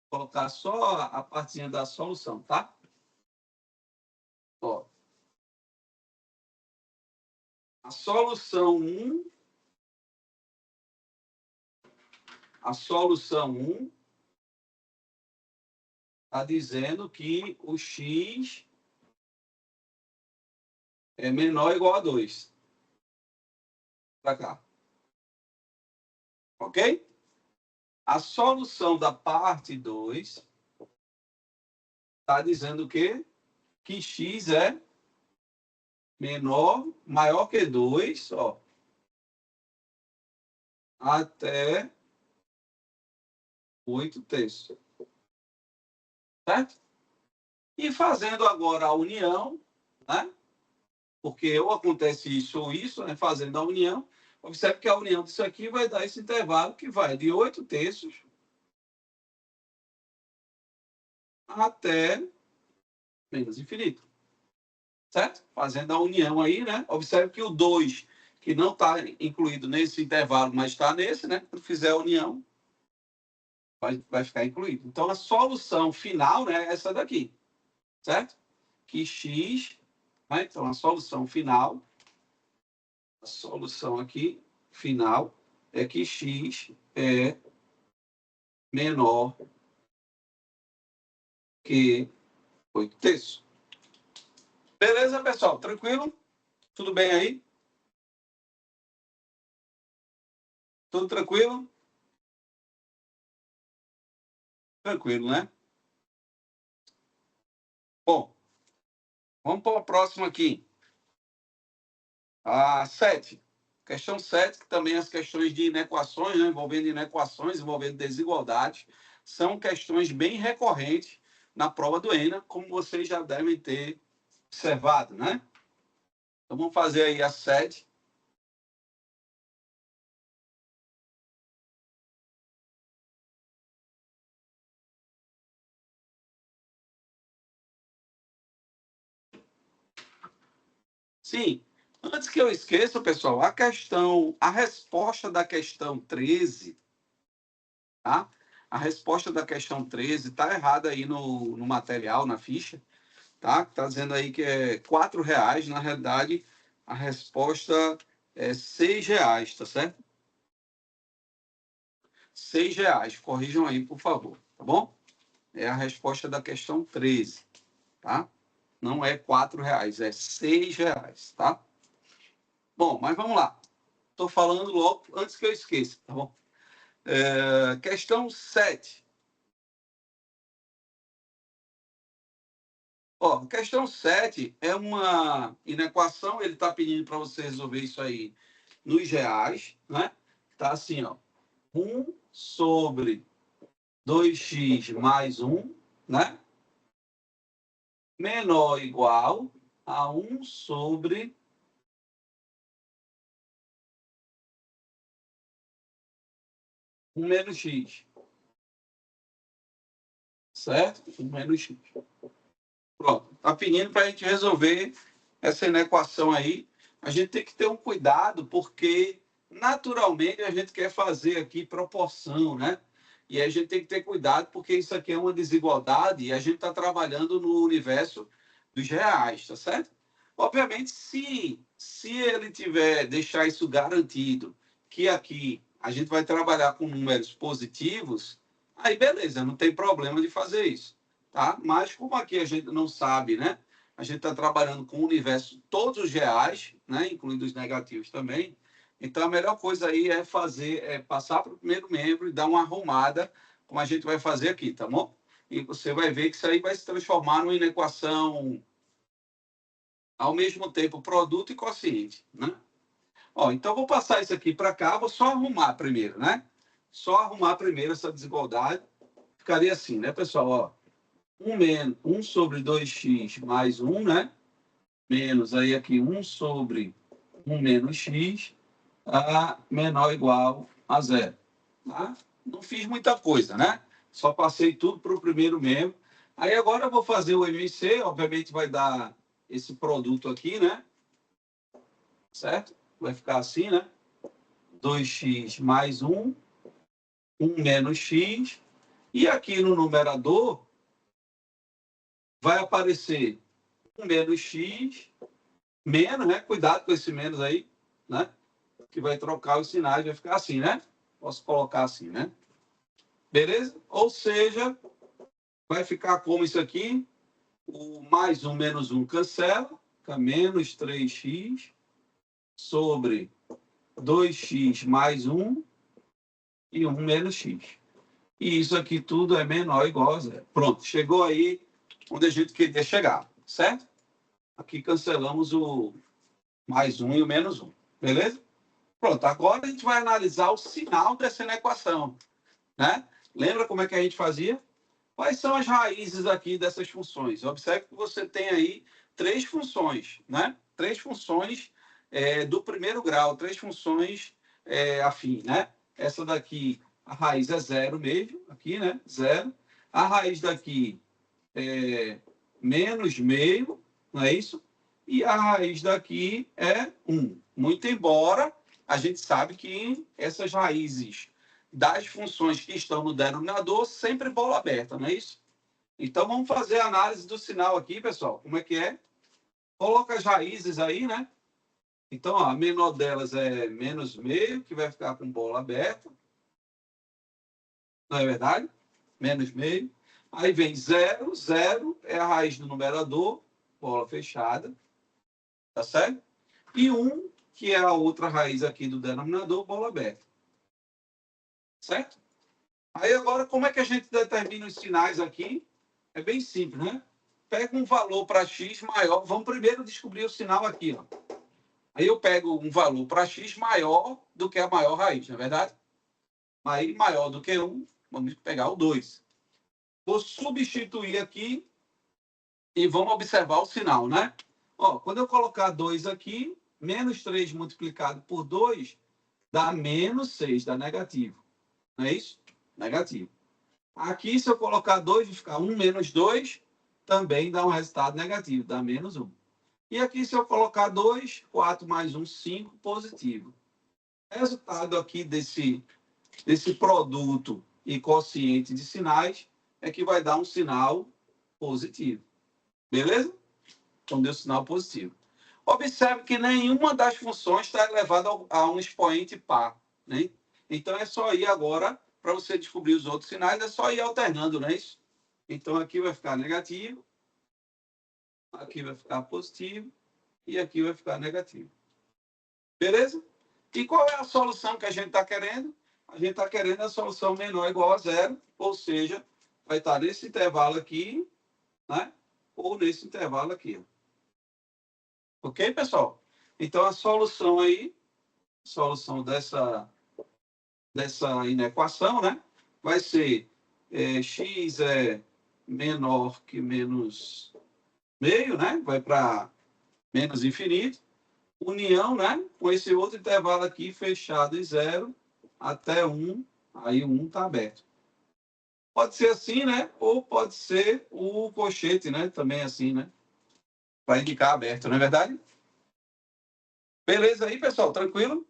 colocar só a partezinha da solução, tá? Ó, a solução 1, está dizendo que o x é menor ou igual a 2. Para cá. Ok? A solução da parte 2 está dizendo o quê? Que x é maior que 2, ó, até 8/3. Certo? E fazendo agora a união, né? Porque ou acontece isso ou isso, né? Fazendo a união, observe que a união disso aqui vai dar esse intervalo que vai de 8/3 até menos infinito. Certo? Fazendo a união aí, né? Observe que o 2, que não está incluído nesse intervalo, mas está nesse, né? Quando fizer a união, vai ficar incluído. Então, a solução final, né, é essa daqui. Certo? Que x, né? Então, a solução final, a solução aqui, final, é que x é menor que 8/3. Beleza, pessoal? Tranquilo? Tudo bem aí? Tudo tranquilo? Tranquilo, né? Bom, vamos para a próxima aqui. A 7. Questão 7, que também as questões de inequações, né, envolvendo inequações, envolvendo desigualdades, são questões bem recorrentes na prova do ENA, como vocês já devem ter observado, né? Então, vamos fazer aí a 7. Sim, antes que eu esqueça, pessoal, a resposta da questão 13, tá? A resposta da questão 13 está errada aí no material, na ficha, tá? Está dizendo aí que é R$ 4, na realidade, a resposta é R$ 6, tá certo? R$ 6, corrijam aí, por favor, tá bom? É a resposta da questão 13, tá? Não é R$ 4, é R$ 6, tá? Bom, mas vamos lá. Estou falando logo antes que eu esqueça, tá bom? Questão 7. Ó, questão 7 é uma inequação, ele está pedindo para você resolver isso aí nos reais, né? Tá assim, ó. 1 sobre 2x mais 1, né? Menor ou igual a 1 sobre 1 menos x. Certo? 1 menos x. Pronto. Está pedindo para a gente resolver essa inequação aí. A gente tem que ter um cuidado, porque naturalmente a gente quer fazer aqui proporção, né? E a gente tem que ter cuidado, porque isso aqui é uma desigualdade e a gente está trabalhando no universo dos reais, tá certo? Obviamente, se ele tiver, deixar isso garantido, que aqui a gente vai trabalhar com números positivos, aí beleza, não tem problema de fazer isso, tá? Mas como aqui a gente não sabe, né? A gente está trabalhando com o universo todos os reais, né? Incluindo os negativos também. Então a melhor coisa aí é passar para o primeiro membro e dar uma arrumada, como a gente vai fazer aqui, tá bom? E você vai ver que isso aí vai se transformar numa equação ao mesmo tempo produto e quociente, né? Ó, então vou passar isso aqui para cá, vou só arrumar primeiro, né? Só arrumar primeiro essa desigualdade. Ficaria assim, né, pessoal? Ó, 1 sobre 2x mais 1, né? Menos aí aqui 1 sobre 1 menos x, a menor ou igual a 0. Tá? Não fiz muita coisa, né? Só passei tudo para o primeiro membro. Aí agora eu vou fazer o MC, obviamente vai dar esse produto aqui, né? Certo? Vai ficar assim, né? 2x mais 1, 1 menos x. E aqui no numerador vai aparecer 1 menos x, menos, né? Cuidado com esse menos aí, né? Que vai trocar os sinais, vai ficar assim, né? Posso colocar assim, né? Beleza? Ou seja, vai ficar como isso aqui, o mais 1 menos 1 cancela, fica menos 3x sobre 2x mais 1 e 1 menos x. E isso aqui tudo é menor ou igual a 0. Pronto, chegou aí onde a gente queria chegar, certo? Aqui cancelamos o mais 1 e o menos 1, beleza? Pronto, agora a gente vai analisar o sinal dessa inequação, né? Lembra como é que a gente fazia? Quais são as raízes aqui dessas funções? Observe que você tem aí 3 funções, né? 3 funções do primeiro grau, 3 funções afim, né? Essa daqui, a raiz é 0 mesmo, aqui, né? 0. A raiz daqui é menos meio, não é isso? E a raiz daqui é 1. Muito embora a gente sabe que essas raízes das funções que estão no denominador sempre bola aberta, não é isso? Então vamos fazer a análise do sinal aqui, pessoal. Como é que é? Coloca as raízes aí, né? Então, ó, a menor delas é menos meio, que vai ficar com bola aberta. Não é verdade? Menos meio. Aí vem 0, 0 é a raiz do numerador, bola fechada. Tá certo? E 1, que é a outra raiz aqui do denominador, bola aberta. Certo? Aí agora, como é que a gente determina os sinais aqui? É bem simples, né? Pega um valor para x maior. Vamos primeiro descobrir o sinal aqui, ó. Aí eu pego um valor para x maior do que a maior raiz, não é verdade? Aí maior do que 1, vamos pegar o 2. Vou substituir aqui e vamos observar o sinal, né? Ó, quando eu colocar 2 aqui, menos 3 multiplicado por 2 dá menos 6, dá negativo. Não é isso? Negativo. Aqui, se eu colocar 2, vai ficar 1 menos 2, também dá um resultado negativo, dá menos 1. E aqui, se eu colocar 2, 4 mais 1, 5, positivo. Resultado aqui desse produto e quociente de sinais é que vai dar um sinal positivo. Beleza? Então, deu sinal positivo. Observe que nenhuma das funções está elevada a um expoente par, né? Então, é só ir agora, para você descobrir os outros sinais, é só ir alternando, não é isso? Então, aqui vai ficar negativo, aqui vai ficar positivo e aqui vai ficar negativo. Beleza? E qual é a solução que a gente está querendo? A gente está querendo a solução menor ou igual a 0, ou seja, vai estar nesse intervalo aqui, né? Ou nesse intervalo aqui. Ok, pessoal? Então, a solução aí, solução dessa inequação, né? Vai ser x é menor que menos meio, né? Vai para menos infinito. União, né? Com esse outro intervalo aqui fechado em 0 até 1 Aí o 1 está aberto. Pode ser assim, né? Ou pode ser o colchete, né? Também assim, né? Para indicar aberto, não é verdade? Beleza aí, pessoal? Tranquilo?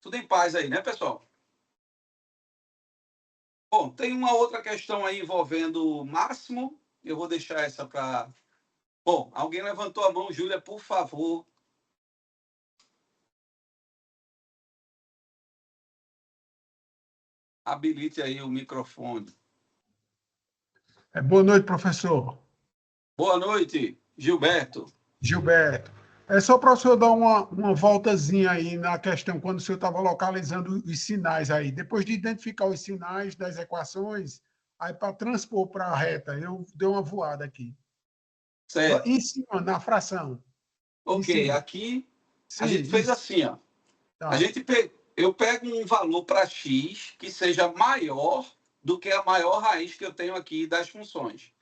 Tudo em paz aí, né, pessoal? Bom, tem uma outra questão aí envolvendo o máximo. Eu vou deixar essa para... Bom, alguém levantou a mão, Júlia, por favor. Habilite aí o microfone. Boa noite, professor. Boa noite, Gilberto. Gilberto. É só para o senhor dar uma voltazinha aí na questão, quando o senhor estava localizando os sinais aí. Depois de identificar os sinais das equações, aí para transpor para a reta, eu dei uma voada aqui. Certo. Em cima, na fração. Ok, aqui a Sim, gente fez isso. assim, ó. Tá. Eu pego um valor para x que seja maior do que a maior raiz que eu tenho aqui das funções.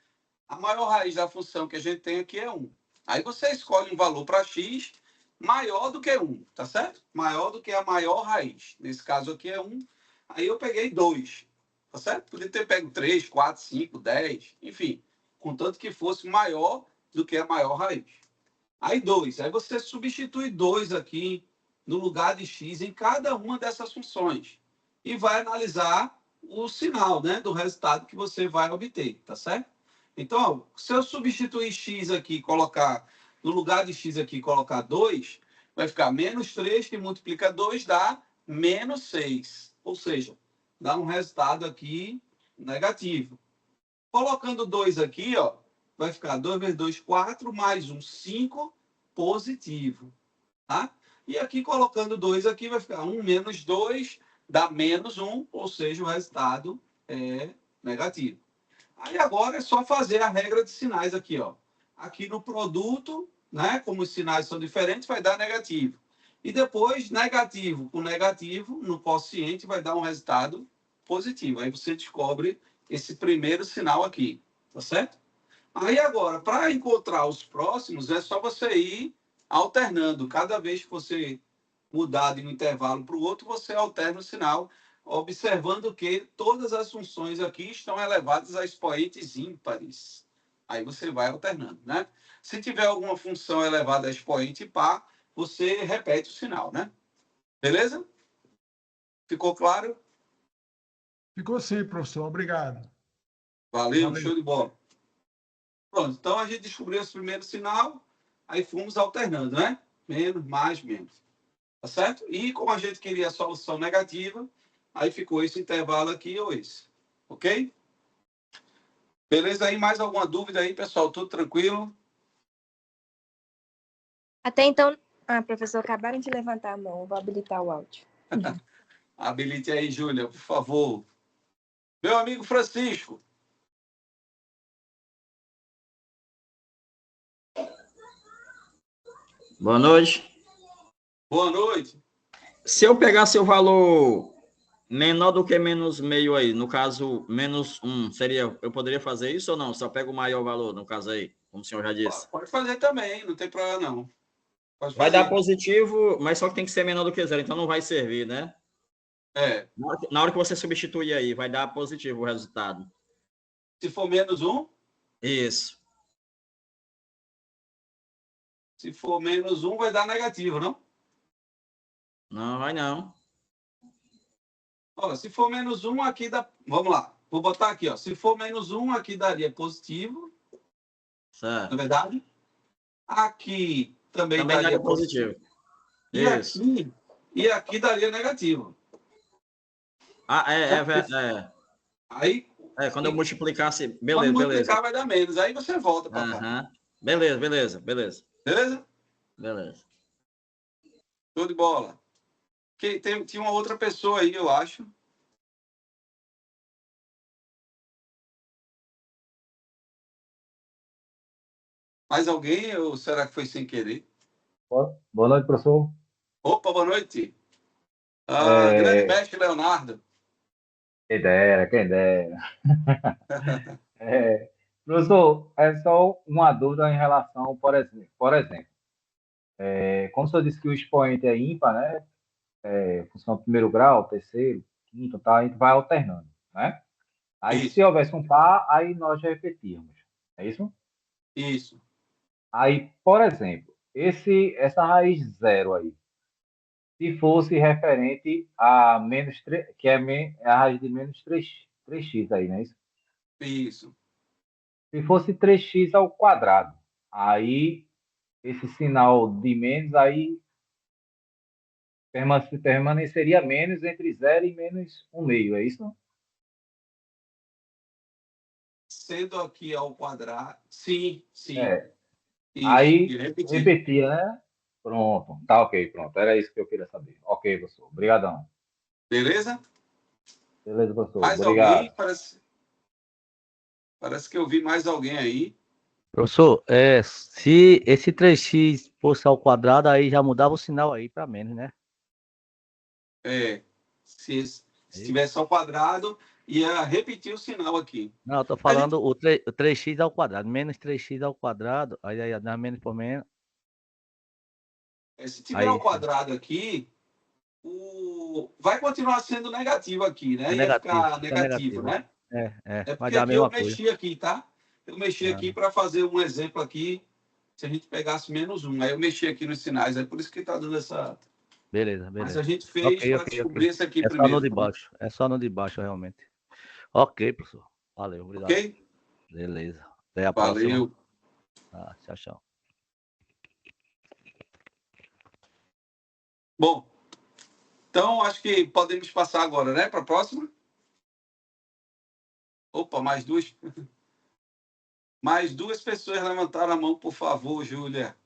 A maior raiz da função que a gente tem aqui é 1. Aí você escolhe um valor para x maior do que 1, tá certo? Maior do que a maior raiz. Nesse caso aqui é 1. Aí eu peguei 2, tá certo? Podia ter pego 3, 4, 5, 10, enfim. Contanto que fosse maior do que a maior raiz. Aí 2. Aí você substitui 2 aqui no lugar de x em cada uma dessas funções. E vai analisar o sinal, né, do resultado que você vai obter, tá certo? Então, se eu substituir x aqui, colocar no lugar de x aqui, colocar 2, vai ficar menos 3 que multiplica 2 dá menos 6. Ou seja, dá um resultado aqui negativo. Colocando 2 aqui, ó, vai ficar 2 vezes 2, 4, mais 1, 5, positivo. Tá? E aqui, colocando 2 aqui, vai ficar 1 menos 2, dá menos 1, ou seja, o resultado é negativo. Aí agora é só fazer a regra de sinais aqui, ó. Aqui no produto, né, como os sinais são diferentes, vai dar negativo. E depois, negativo com negativo, no quociente, vai dar um resultado positivo. Aí você descobre esse primeiro sinal aqui, tá certo? Aí agora, para encontrar os próximos, é só você ir alternando. Cada vez que você mudar de um intervalo para o outro, você alterna o sinal, observando que todas as funções aqui estão elevadas a expoentes ímpares. Aí você vai alternando, né? Se tiver alguma função elevada a expoente par, você repete o sinal, né? Beleza? Ficou claro? Ficou sim, professor. Obrigado. Valeu, show de bola. Pronto, então a gente descobriu esse primeiro sinal, aí fomos alternando, né? Menos, mais, menos. Tá certo? E como a gente queria a solução negativa, aí ficou esse intervalo aqui ou esse. Ok? Beleza aí? Mais alguma dúvida aí, pessoal? Tudo tranquilo? Até então... Ah, professor, acabaram de levantar a mão. Eu vou habilitar o áudio. Habilite aí, Júlia, por favor. Meu amigo Francisco. Boa noite. Boa noite. Se eu pegar seu valor menor do que menos meio aí, no caso, menos 1, seria, eu poderia fazer isso ou não? Só pego o maior valor, no caso aí, como o senhor já disse. Pode fazer também, não tem problema não. Pode Vai dar fazer. positivo, mas só que tem que ser menor do que 0, então não vai servir, né? É. Na hora que você substituir aí, vai dar positivo o resultado. Se for menos 1, Isso. se for menos 1, vai dar negativo, não? Não, vai não. Ó, se for menos 1, aqui dá... Vamos lá. Vou botar aqui, ó. Se for menos 1, aqui daria positivo. Certo. Na verdade, aqui também Também daria daria positivo. Isso. E aqui daria negativo. Ah, Aí, quando eu multiplicasse, quando beleza, multiplicar, beleza. vai dar menos. Aí você volta para cá. Aham. Beleza, beleza, beleza. Beleza? Beleza. Show de bola. Tinha uma outra pessoa aí, eu acho. Mais alguém? Ou será que foi sem querer? Boa noite, professor. Opa, boa noite. Grande mestre Leonardo. Quem dera, quem dera. Professor, é só uma dúvida em relação, por exemplo, como o senhor disse que o expoente é ímpar, né? Função primeiro grau, terceiro, quinto, tá? A gente vai alternando, né? Aí, Isso, se houvesse um par, aí nós repetíamos. É isso? isso. Aí, por exemplo, essa raiz zero aí, se fosse referente a menos 3, que é a raiz de menos 3x aí, não é isso? Isso. Se fosse 3x ao quadrado, aí esse sinal de menos aí permaneceria menos entre zero e menos 1/2, é isso? Sendo aqui ao quadrado. Sim, sim. É. Isso. E Aí repetir. repetia, né? Pronto, tá ok, pronto. Era isso que eu queria saber. Ok, professor. Obrigadão. Beleza? Beleza, professor. Mais alguém? Obrigado. Parece que eu vi mais alguém aí. Professor, se esse 3x fosse ao quadrado, aí já mudava o sinal aí para menos, né? É, se tivesse ao quadrado, ia repetir o sinal aqui. Não, eu tô A gente, falando o 3x ao quadrado. Menos 3x ao quadrado, aí dá menos por menos. se tiver ao Aí quadrado aqui, vai continuar sendo negativo aqui, né? é Ia negativo, ficar fica negativo, negativo. né? É Vai porque dar a aqui eu mesma coisa. mexi aqui, tá? Eu mexi aqui Ah, para fazer um exemplo aqui, se a gente pegasse menos um. Aí eu mexi aqui nos sinais, é por isso que está dando essa. beleza, Mas a beleza. gente fez Ok, para ok, ok. descobrir esse aqui É só no primeiro, de baixo. É só no de baixo, realmente. Ok, professor. Valeu, obrigado. ok? Beleza. Até a próxima. Valeu. Tchau, tchau. Bom, então acho que podemos passar agora, né? Para a próxima. Opa, mais duas. Mais duas pessoas levantaram a mão, por favor, Júlia.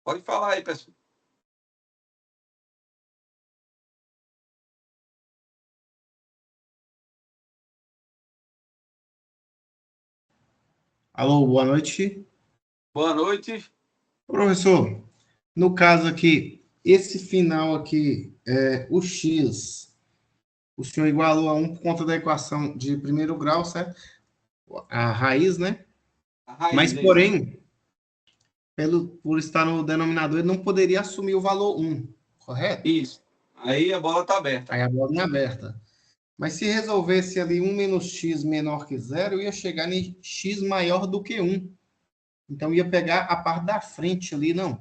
Pode falar aí, pessoal. Alô, boa noite. Boa noite. Professor, no caso aqui, esse final aqui, o X, o senhor igualou a 1 por conta da equação de primeiro grau, certo? A raiz, né? A raiz Mas, é isso. porém, por estar no denominador, ele não poderia assumir o valor 1, correto? Isso. Aí a bola está aberta. Aí a bola é aberta. Mas se resolvesse ali 1 menos x menor que zero, eu ia chegar em x maior do que 1. Então, ia pegar a parte da frente ali, não.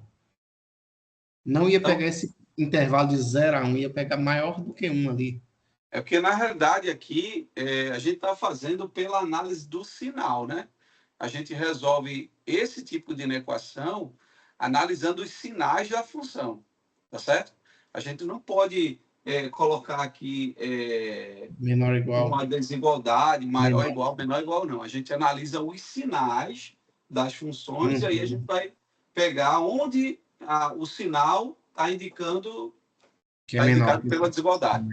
Não ia Então, pegar esse intervalo de 0 a 1, ia pegar maior do que 1 ali. é porque, na realidade, aqui a gente está fazendo pela análise do sinal, né? A gente resolve esse tipo de inequação analisando os sinais da função, tá certo? A gente não pode colocar aqui Menor ou igual. uma desigualdade maior Menor. igual, menor igual, não. A gente analisa os sinais das funções e aí a gente vai pegar onde o sinal está indicando, Que é menor. pela desigualdade,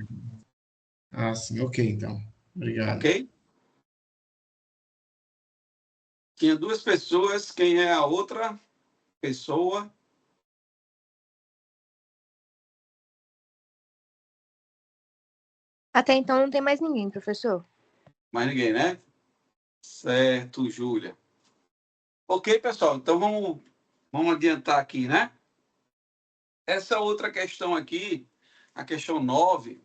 Ah, sim. Ok, então. Obrigado. ok? Tinha duas pessoas, quem é a outra pessoa? Até então não tem mais ninguém, professor. Mais ninguém, né? Certo, Júlia. Ok, pessoal, então vamos adiantar aqui, né? Essa outra questão aqui, a questão 9.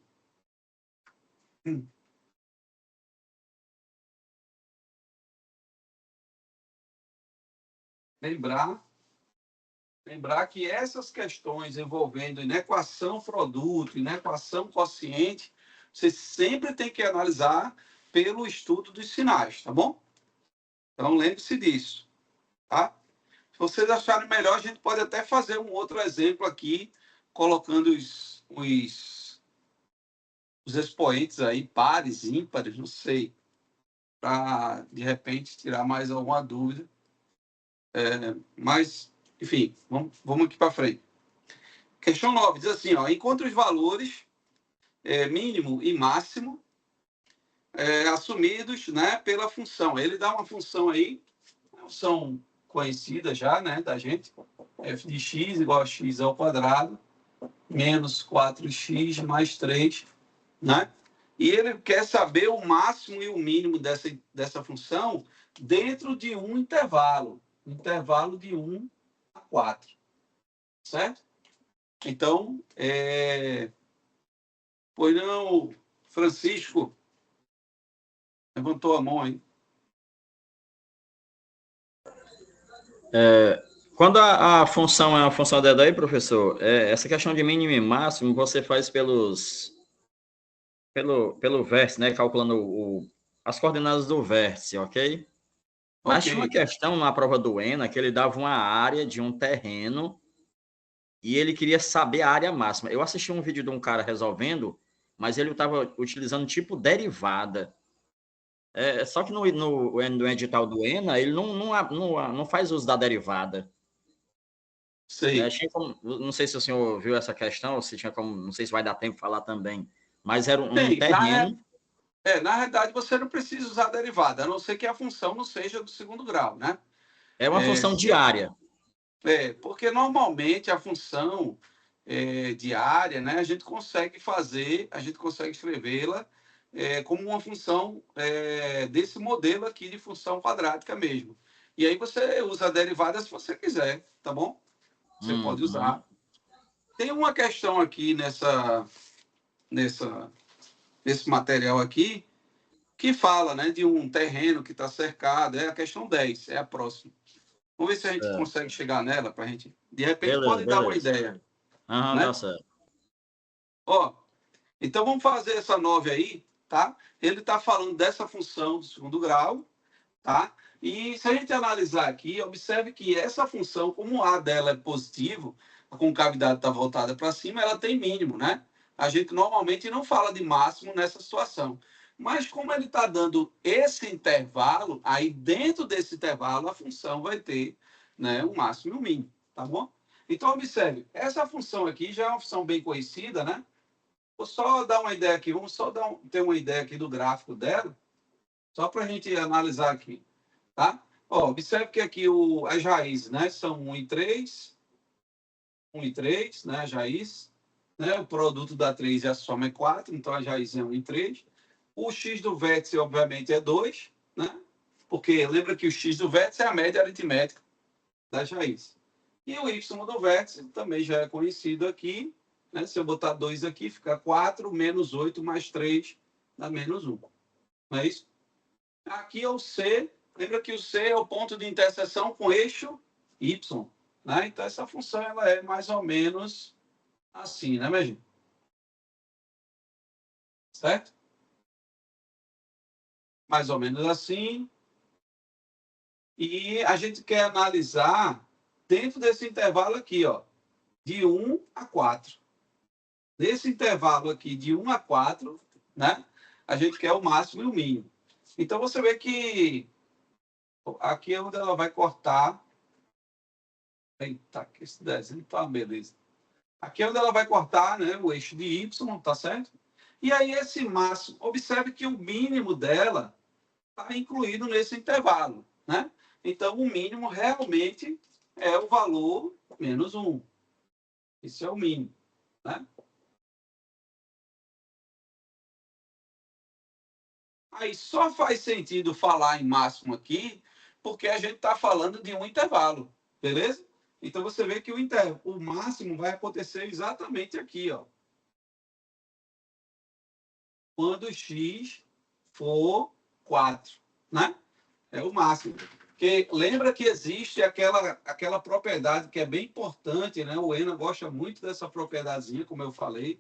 Lembrar que essas questões envolvendo inequação produto, inequação quociente, você sempre tem que analisar pelo estudo dos sinais, tá bom? Então lembre-se disso, tá? Se vocês acharem melhor, a gente pode até fazer um outro exemplo aqui, colocando os expoentes aí, pares, ímpares, não sei, para de repente tirar mais alguma dúvida. Mas, enfim, vamos aqui para frente. Questão 9 diz assim, ó, encontre os valores mínimo e máximo assumidos, né, pela função. Ele dá uma função aí, função conhecida já, né, da gente, f de x igual a x ao quadrado, menos 4x mais 3, né? e ele quer saber o máximo e o mínimo dessa função dentro de um intervalo de 1 a 4, certo? Então, pois não, Francisco, levantou a mão aí. Quando a função é uma função dada aí, professor, essa questão de mínimo e máximo você faz pelo vértice, né? Calculando as coordenadas do vértice, ok? Mas tinha uma questão na prova do ENA que ele dava uma área de um terreno e ele queria saber a área máxima. Eu assisti um vídeo de um cara resolvendo, mas ele estava utilizando tipo derivada. Só que no edital do ENA, ele não faz uso da derivada. Sei. Não sei se o senhor viu essa questão, ou se tinha como, não sei se vai dar tempo de falar também, mas era um terreno. Na realidade, você não precisa usar derivada, a não ser que a função não seja do segundo grau, né? É uma função diária. Porque normalmente a função diária, né, a gente consegue escrevê-la como uma função desse modelo aqui de função quadrática mesmo. E aí você usa a derivada se você quiser, tá bom? Você pode usar. Tem uma questão aqui nesse material aqui que fala, né, de um terreno que está cercado, é a questão 10, é a próxima. Vamos ver se a gente consegue chegar nela para a gente. De repente pode dar uma ideia. Né? Tá certo. Então vamos fazer essa 9 aí, tá? Ele está falando dessa função do segundo grau, tá? E se a gente analisar aqui, observe que essa função, como o A dela é positivo, a concavidade está voltada para cima, ela tem mínimo, né? A gente normalmente não fala de máximo nessa situação. Mas como ele está dando esse intervalo, aí dentro desse intervalo a função vai ter, né, o máximo e o mínimo, tá bom? Então observe, essa função aqui já é uma função bem conhecida, né? Vou só dar uma ideia aqui, vamos só ter uma ideia aqui do gráfico dela, só para a gente analisar aqui, tá? Observe que aqui as raízes, né, são 1 e 3, 1 e 3, né, as raízes, né? O produto da 3 e a soma é 4, então as raízes é 1 e 3. O x do vértice, obviamente, é 2, né? Porque lembra que o x do vértice é a média aritmética das raízes. E o y do vértice também já é conhecido aqui, né? Se eu botar 2 aqui, fica 4 menos 8 mais 3 dá menos 1. Não é isso? Aqui é o C. Lembra que o C é o ponto de interseção com o eixo y. Né? Então, essa função ela é mais ou menos assim, né, minha gente? Certo? Mais ou menos assim. E a gente quer analisar dentro desse intervalo aqui, ó, de 1 a 4. Nesse intervalo aqui de 1 a 4, né, a gente quer o máximo e o mínimo. Então, você vê que aqui é onde ela vai cortar. Eita, que esse desenho tá uma beleza. Aqui é onde ela vai cortar, né, o eixo de y, tá certo? E aí esse máximo, observe que o mínimo dela está incluído nesse intervalo, né? Então, o mínimo realmente é o valor menos 1. Esse é o mínimo, né? Aí só faz sentido falar em máximo aqui porque a gente está falando de um intervalo, beleza? Então, você vê que o máximo vai acontecer exatamente aqui, ó. Quando x for 4, né? É o máximo. Porque lembra que existe aquela propriedade que é bem importante, né? O ENA gosta muito dessa propriedadezinha, como eu falei.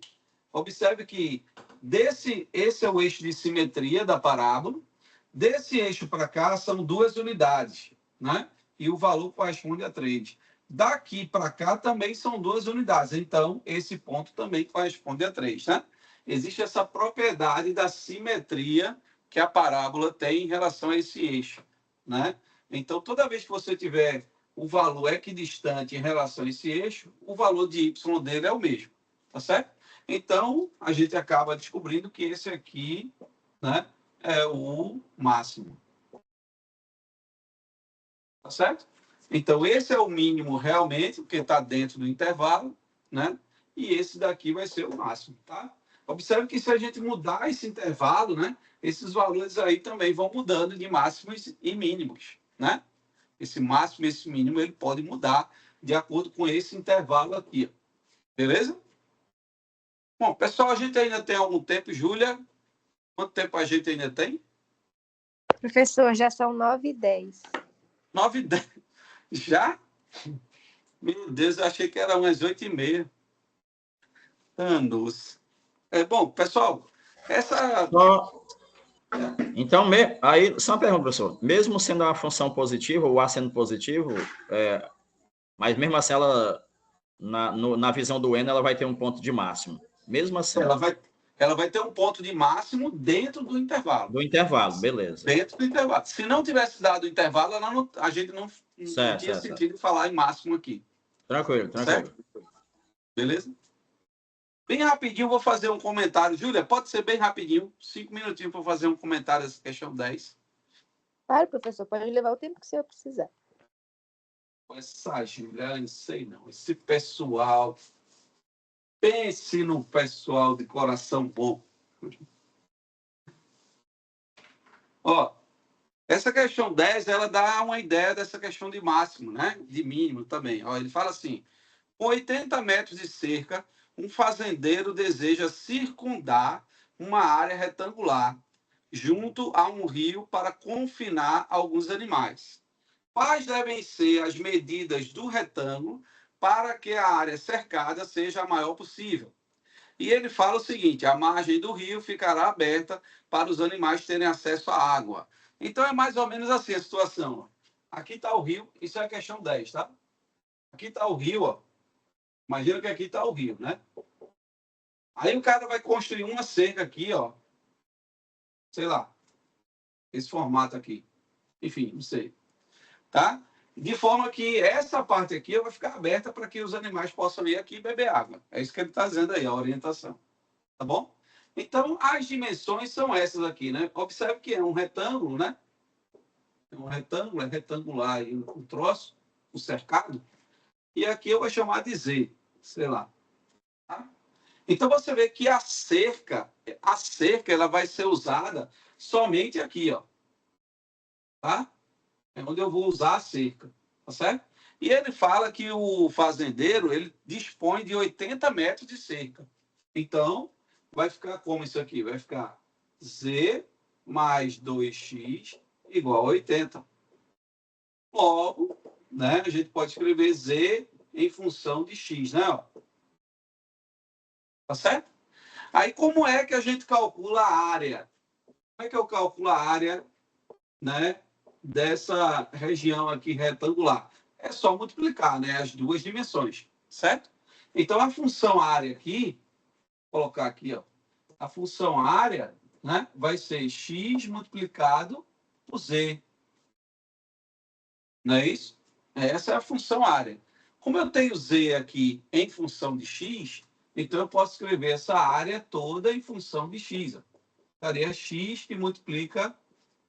Observe que esse é o eixo de simetria da parábola. Desse eixo para cá são 2 unidades, né? E o valor corresponde a 3. Daqui para cá também são 2 unidades. Então, esse ponto também corresponde a 3, né? Existe essa propriedade da simetria que a parábola tem em relação a esse eixo, né? Então, toda vez que você tiver o valor equidistante em relação a esse eixo, o valor de y dele é o mesmo, tá certo? Então, a gente acaba descobrindo que esse aqui, né, é o máximo. Tá certo? Então, esse é o mínimo realmente, porque está dentro do intervalo, né? E esse daqui vai ser o máximo, tá? Observe que se a gente mudar esse intervalo, né, esses valores aí também vão mudando de máximos e mínimos, né? Esse máximo e esse mínimo ele pode mudar de acordo com esse intervalo aqui, ó. Beleza? Bom, pessoal, a gente ainda tem algum tempo, Júlia? Quanto tempo a gente ainda tem? Professor, já são 9h10. 9h10. Já? Meu Deus, eu achei que era umas 8h30. Anos. Bom, pessoal, essa... Então, aí, só uma pergunta, professor. Mesmo sendo uma função positiva, o A sendo positivo, mas mesmo assim, ela, na visão do N, ela vai ter um ponto de máximo. Mesmo assim. Ela vai ter um ponto de máximo dentro do intervalo. Do intervalo, beleza. Dentro do intervalo. Se não tivesse dado o intervalo, a gente não tinha sentido falar em máximo aqui. Tranquilo. Certo? Beleza? Bem rapidinho, vou fazer um comentário. Júlia, pode ser bem rapidinho. 5 minutinhos para fazer um comentário dessa questão 10. Claro, professor. Pode levar o tempo que o senhor precisar. Essa Júlia, não sei não. Esse pessoal... Pense no pessoal de coração bom. Ó, essa questão 10, ela dá uma ideia dessa questão de máximo, né? De mínimo também. Ó, ele fala assim, com 80 metros de cerca, um fazendeiro deseja circundar uma área retangular junto a um rio para confinar alguns animais. Quais devem ser as medidas do retângulo para que a área cercada seja a maior possível? E ele fala o seguinte, a margem do rio ficará aberta para os animais terem acesso à água. Então, é mais ou menos assim a situação. Aqui está o rio, isso é a questão 10, tá? Aqui está o rio, ó. Imagina que aqui está o rio, né? Aí o cara vai construir uma cerca aqui, ó. Sei lá. Esse formato aqui. Enfim, não sei. Tá? De forma que essa parte aqui vai ficar aberta para que os animais possam ir aqui e beber água. É isso que ele está dizendo aí, a orientação. Tá bom? Então, as dimensões são essas aqui, né? Observe que é um retângulo, né? É um retângulo, é retangular aí um troço, um cercado. E aqui eu vou chamar de Z, sei lá. Tá? Então, você vê que a cerca ela vai ser usada somente aqui, ó. Tá? É onde eu vou usar a cerca, tá certo? E ele fala que o fazendeiro, ele dispõe de 80 metros de cerca. Então, vai ficar como isso aqui? Vai ficar Z mais 2x igual a 80. Logo, né, a gente pode escrever Z em função de x, né? Tá certo? Aí, como é que a gente calcula a área? Como é que eu calculo a área, né, dessa região aqui retangular? É só multiplicar, né, as duas dimensões, certo? Então, a função área aqui, vou colocar aqui, ó, a função área, né, vai ser x multiplicado por z. Não é isso? Essa é a função área. Como eu tenho z aqui em função de x, então eu posso escrever essa área toda em função de x. Ó. Ficaria x que multiplica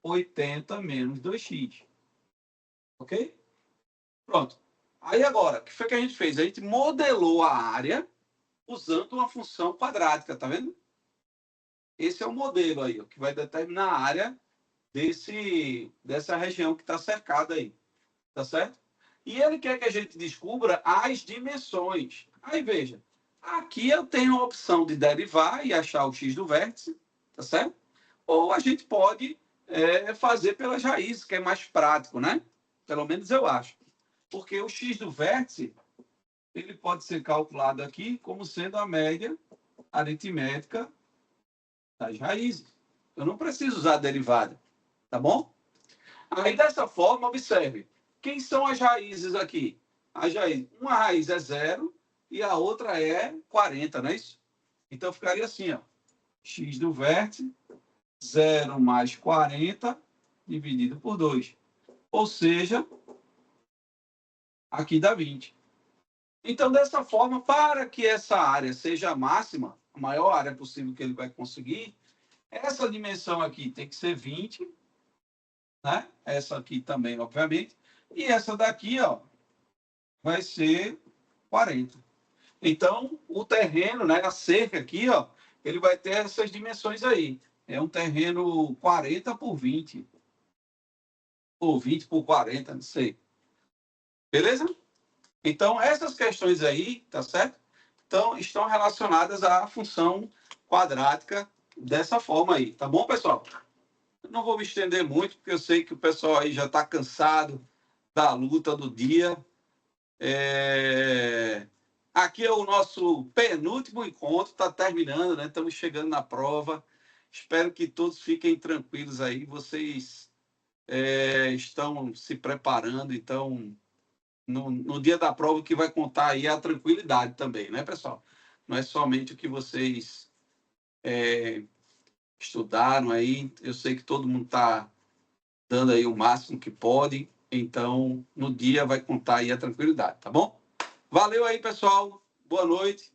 80 menos 2x. Ok? Pronto. Aí agora, o que foi que a gente fez? A gente modelou a área usando uma função quadrática, tá vendo? Esse é o modelo aí, ó, que vai determinar a área dessa região que está cercada aí. Tá certo? E ele quer que a gente descubra as dimensões. Aí, veja. Aqui eu tenho a opção de derivar e achar o x do vértice, tá certo? Ou a gente pode fazer pelas raízes, que é mais prático, né? Pelo menos eu acho. Porque o x do vértice, ele pode ser calculado aqui como sendo a média aritmética das raízes. Eu não preciso usar a derivada, tá bom? Aí, dessa forma, observe. Quem são as raízes aqui? As raízes. Uma raiz é 0 e a outra é 40, não é isso? Então, ficaria assim, ó. X do vértice, 0 mais 40, dividido por 2. Ou seja, aqui dá 20. Então, dessa forma, para que essa área seja a máxima, a maior área possível que ele vai conseguir, essa dimensão aqui tem que ser 20, né? Essa aqui também, obviamente. E essa daqui, ó, vai ser 40. Então, o terreno, né, a cerca aqui, ó, ele vai ter essas dimensões aí. É um terreno 40 por 20. Ou 20 por 40, não sei. Beleza? Então, essas questões aí, tá certo? Então, estão relacionadas à função quadrática dessa forma aí. Tá bom, pessoal? Eu não vou me estender muito, porque eu sei que o pessoal aí já está cansado da luta do dia. Aqui é o nosso penúltimo encontro, está terminando, né? Estamos chegando na prova. Espero que todos fiquem tranquilos aí. Vocês estão se preparando, então, no dia da prova, o que vai contar aí é a tranquilidade também, né, pessoal? Não é somente o que vocês estudaram aí. Eu sei que todo mundo está dando aí o máximo que pode. Então, no dia vai contar aí a tranquilidade, tá bom? Valeu aí, pessoal. Boa noite.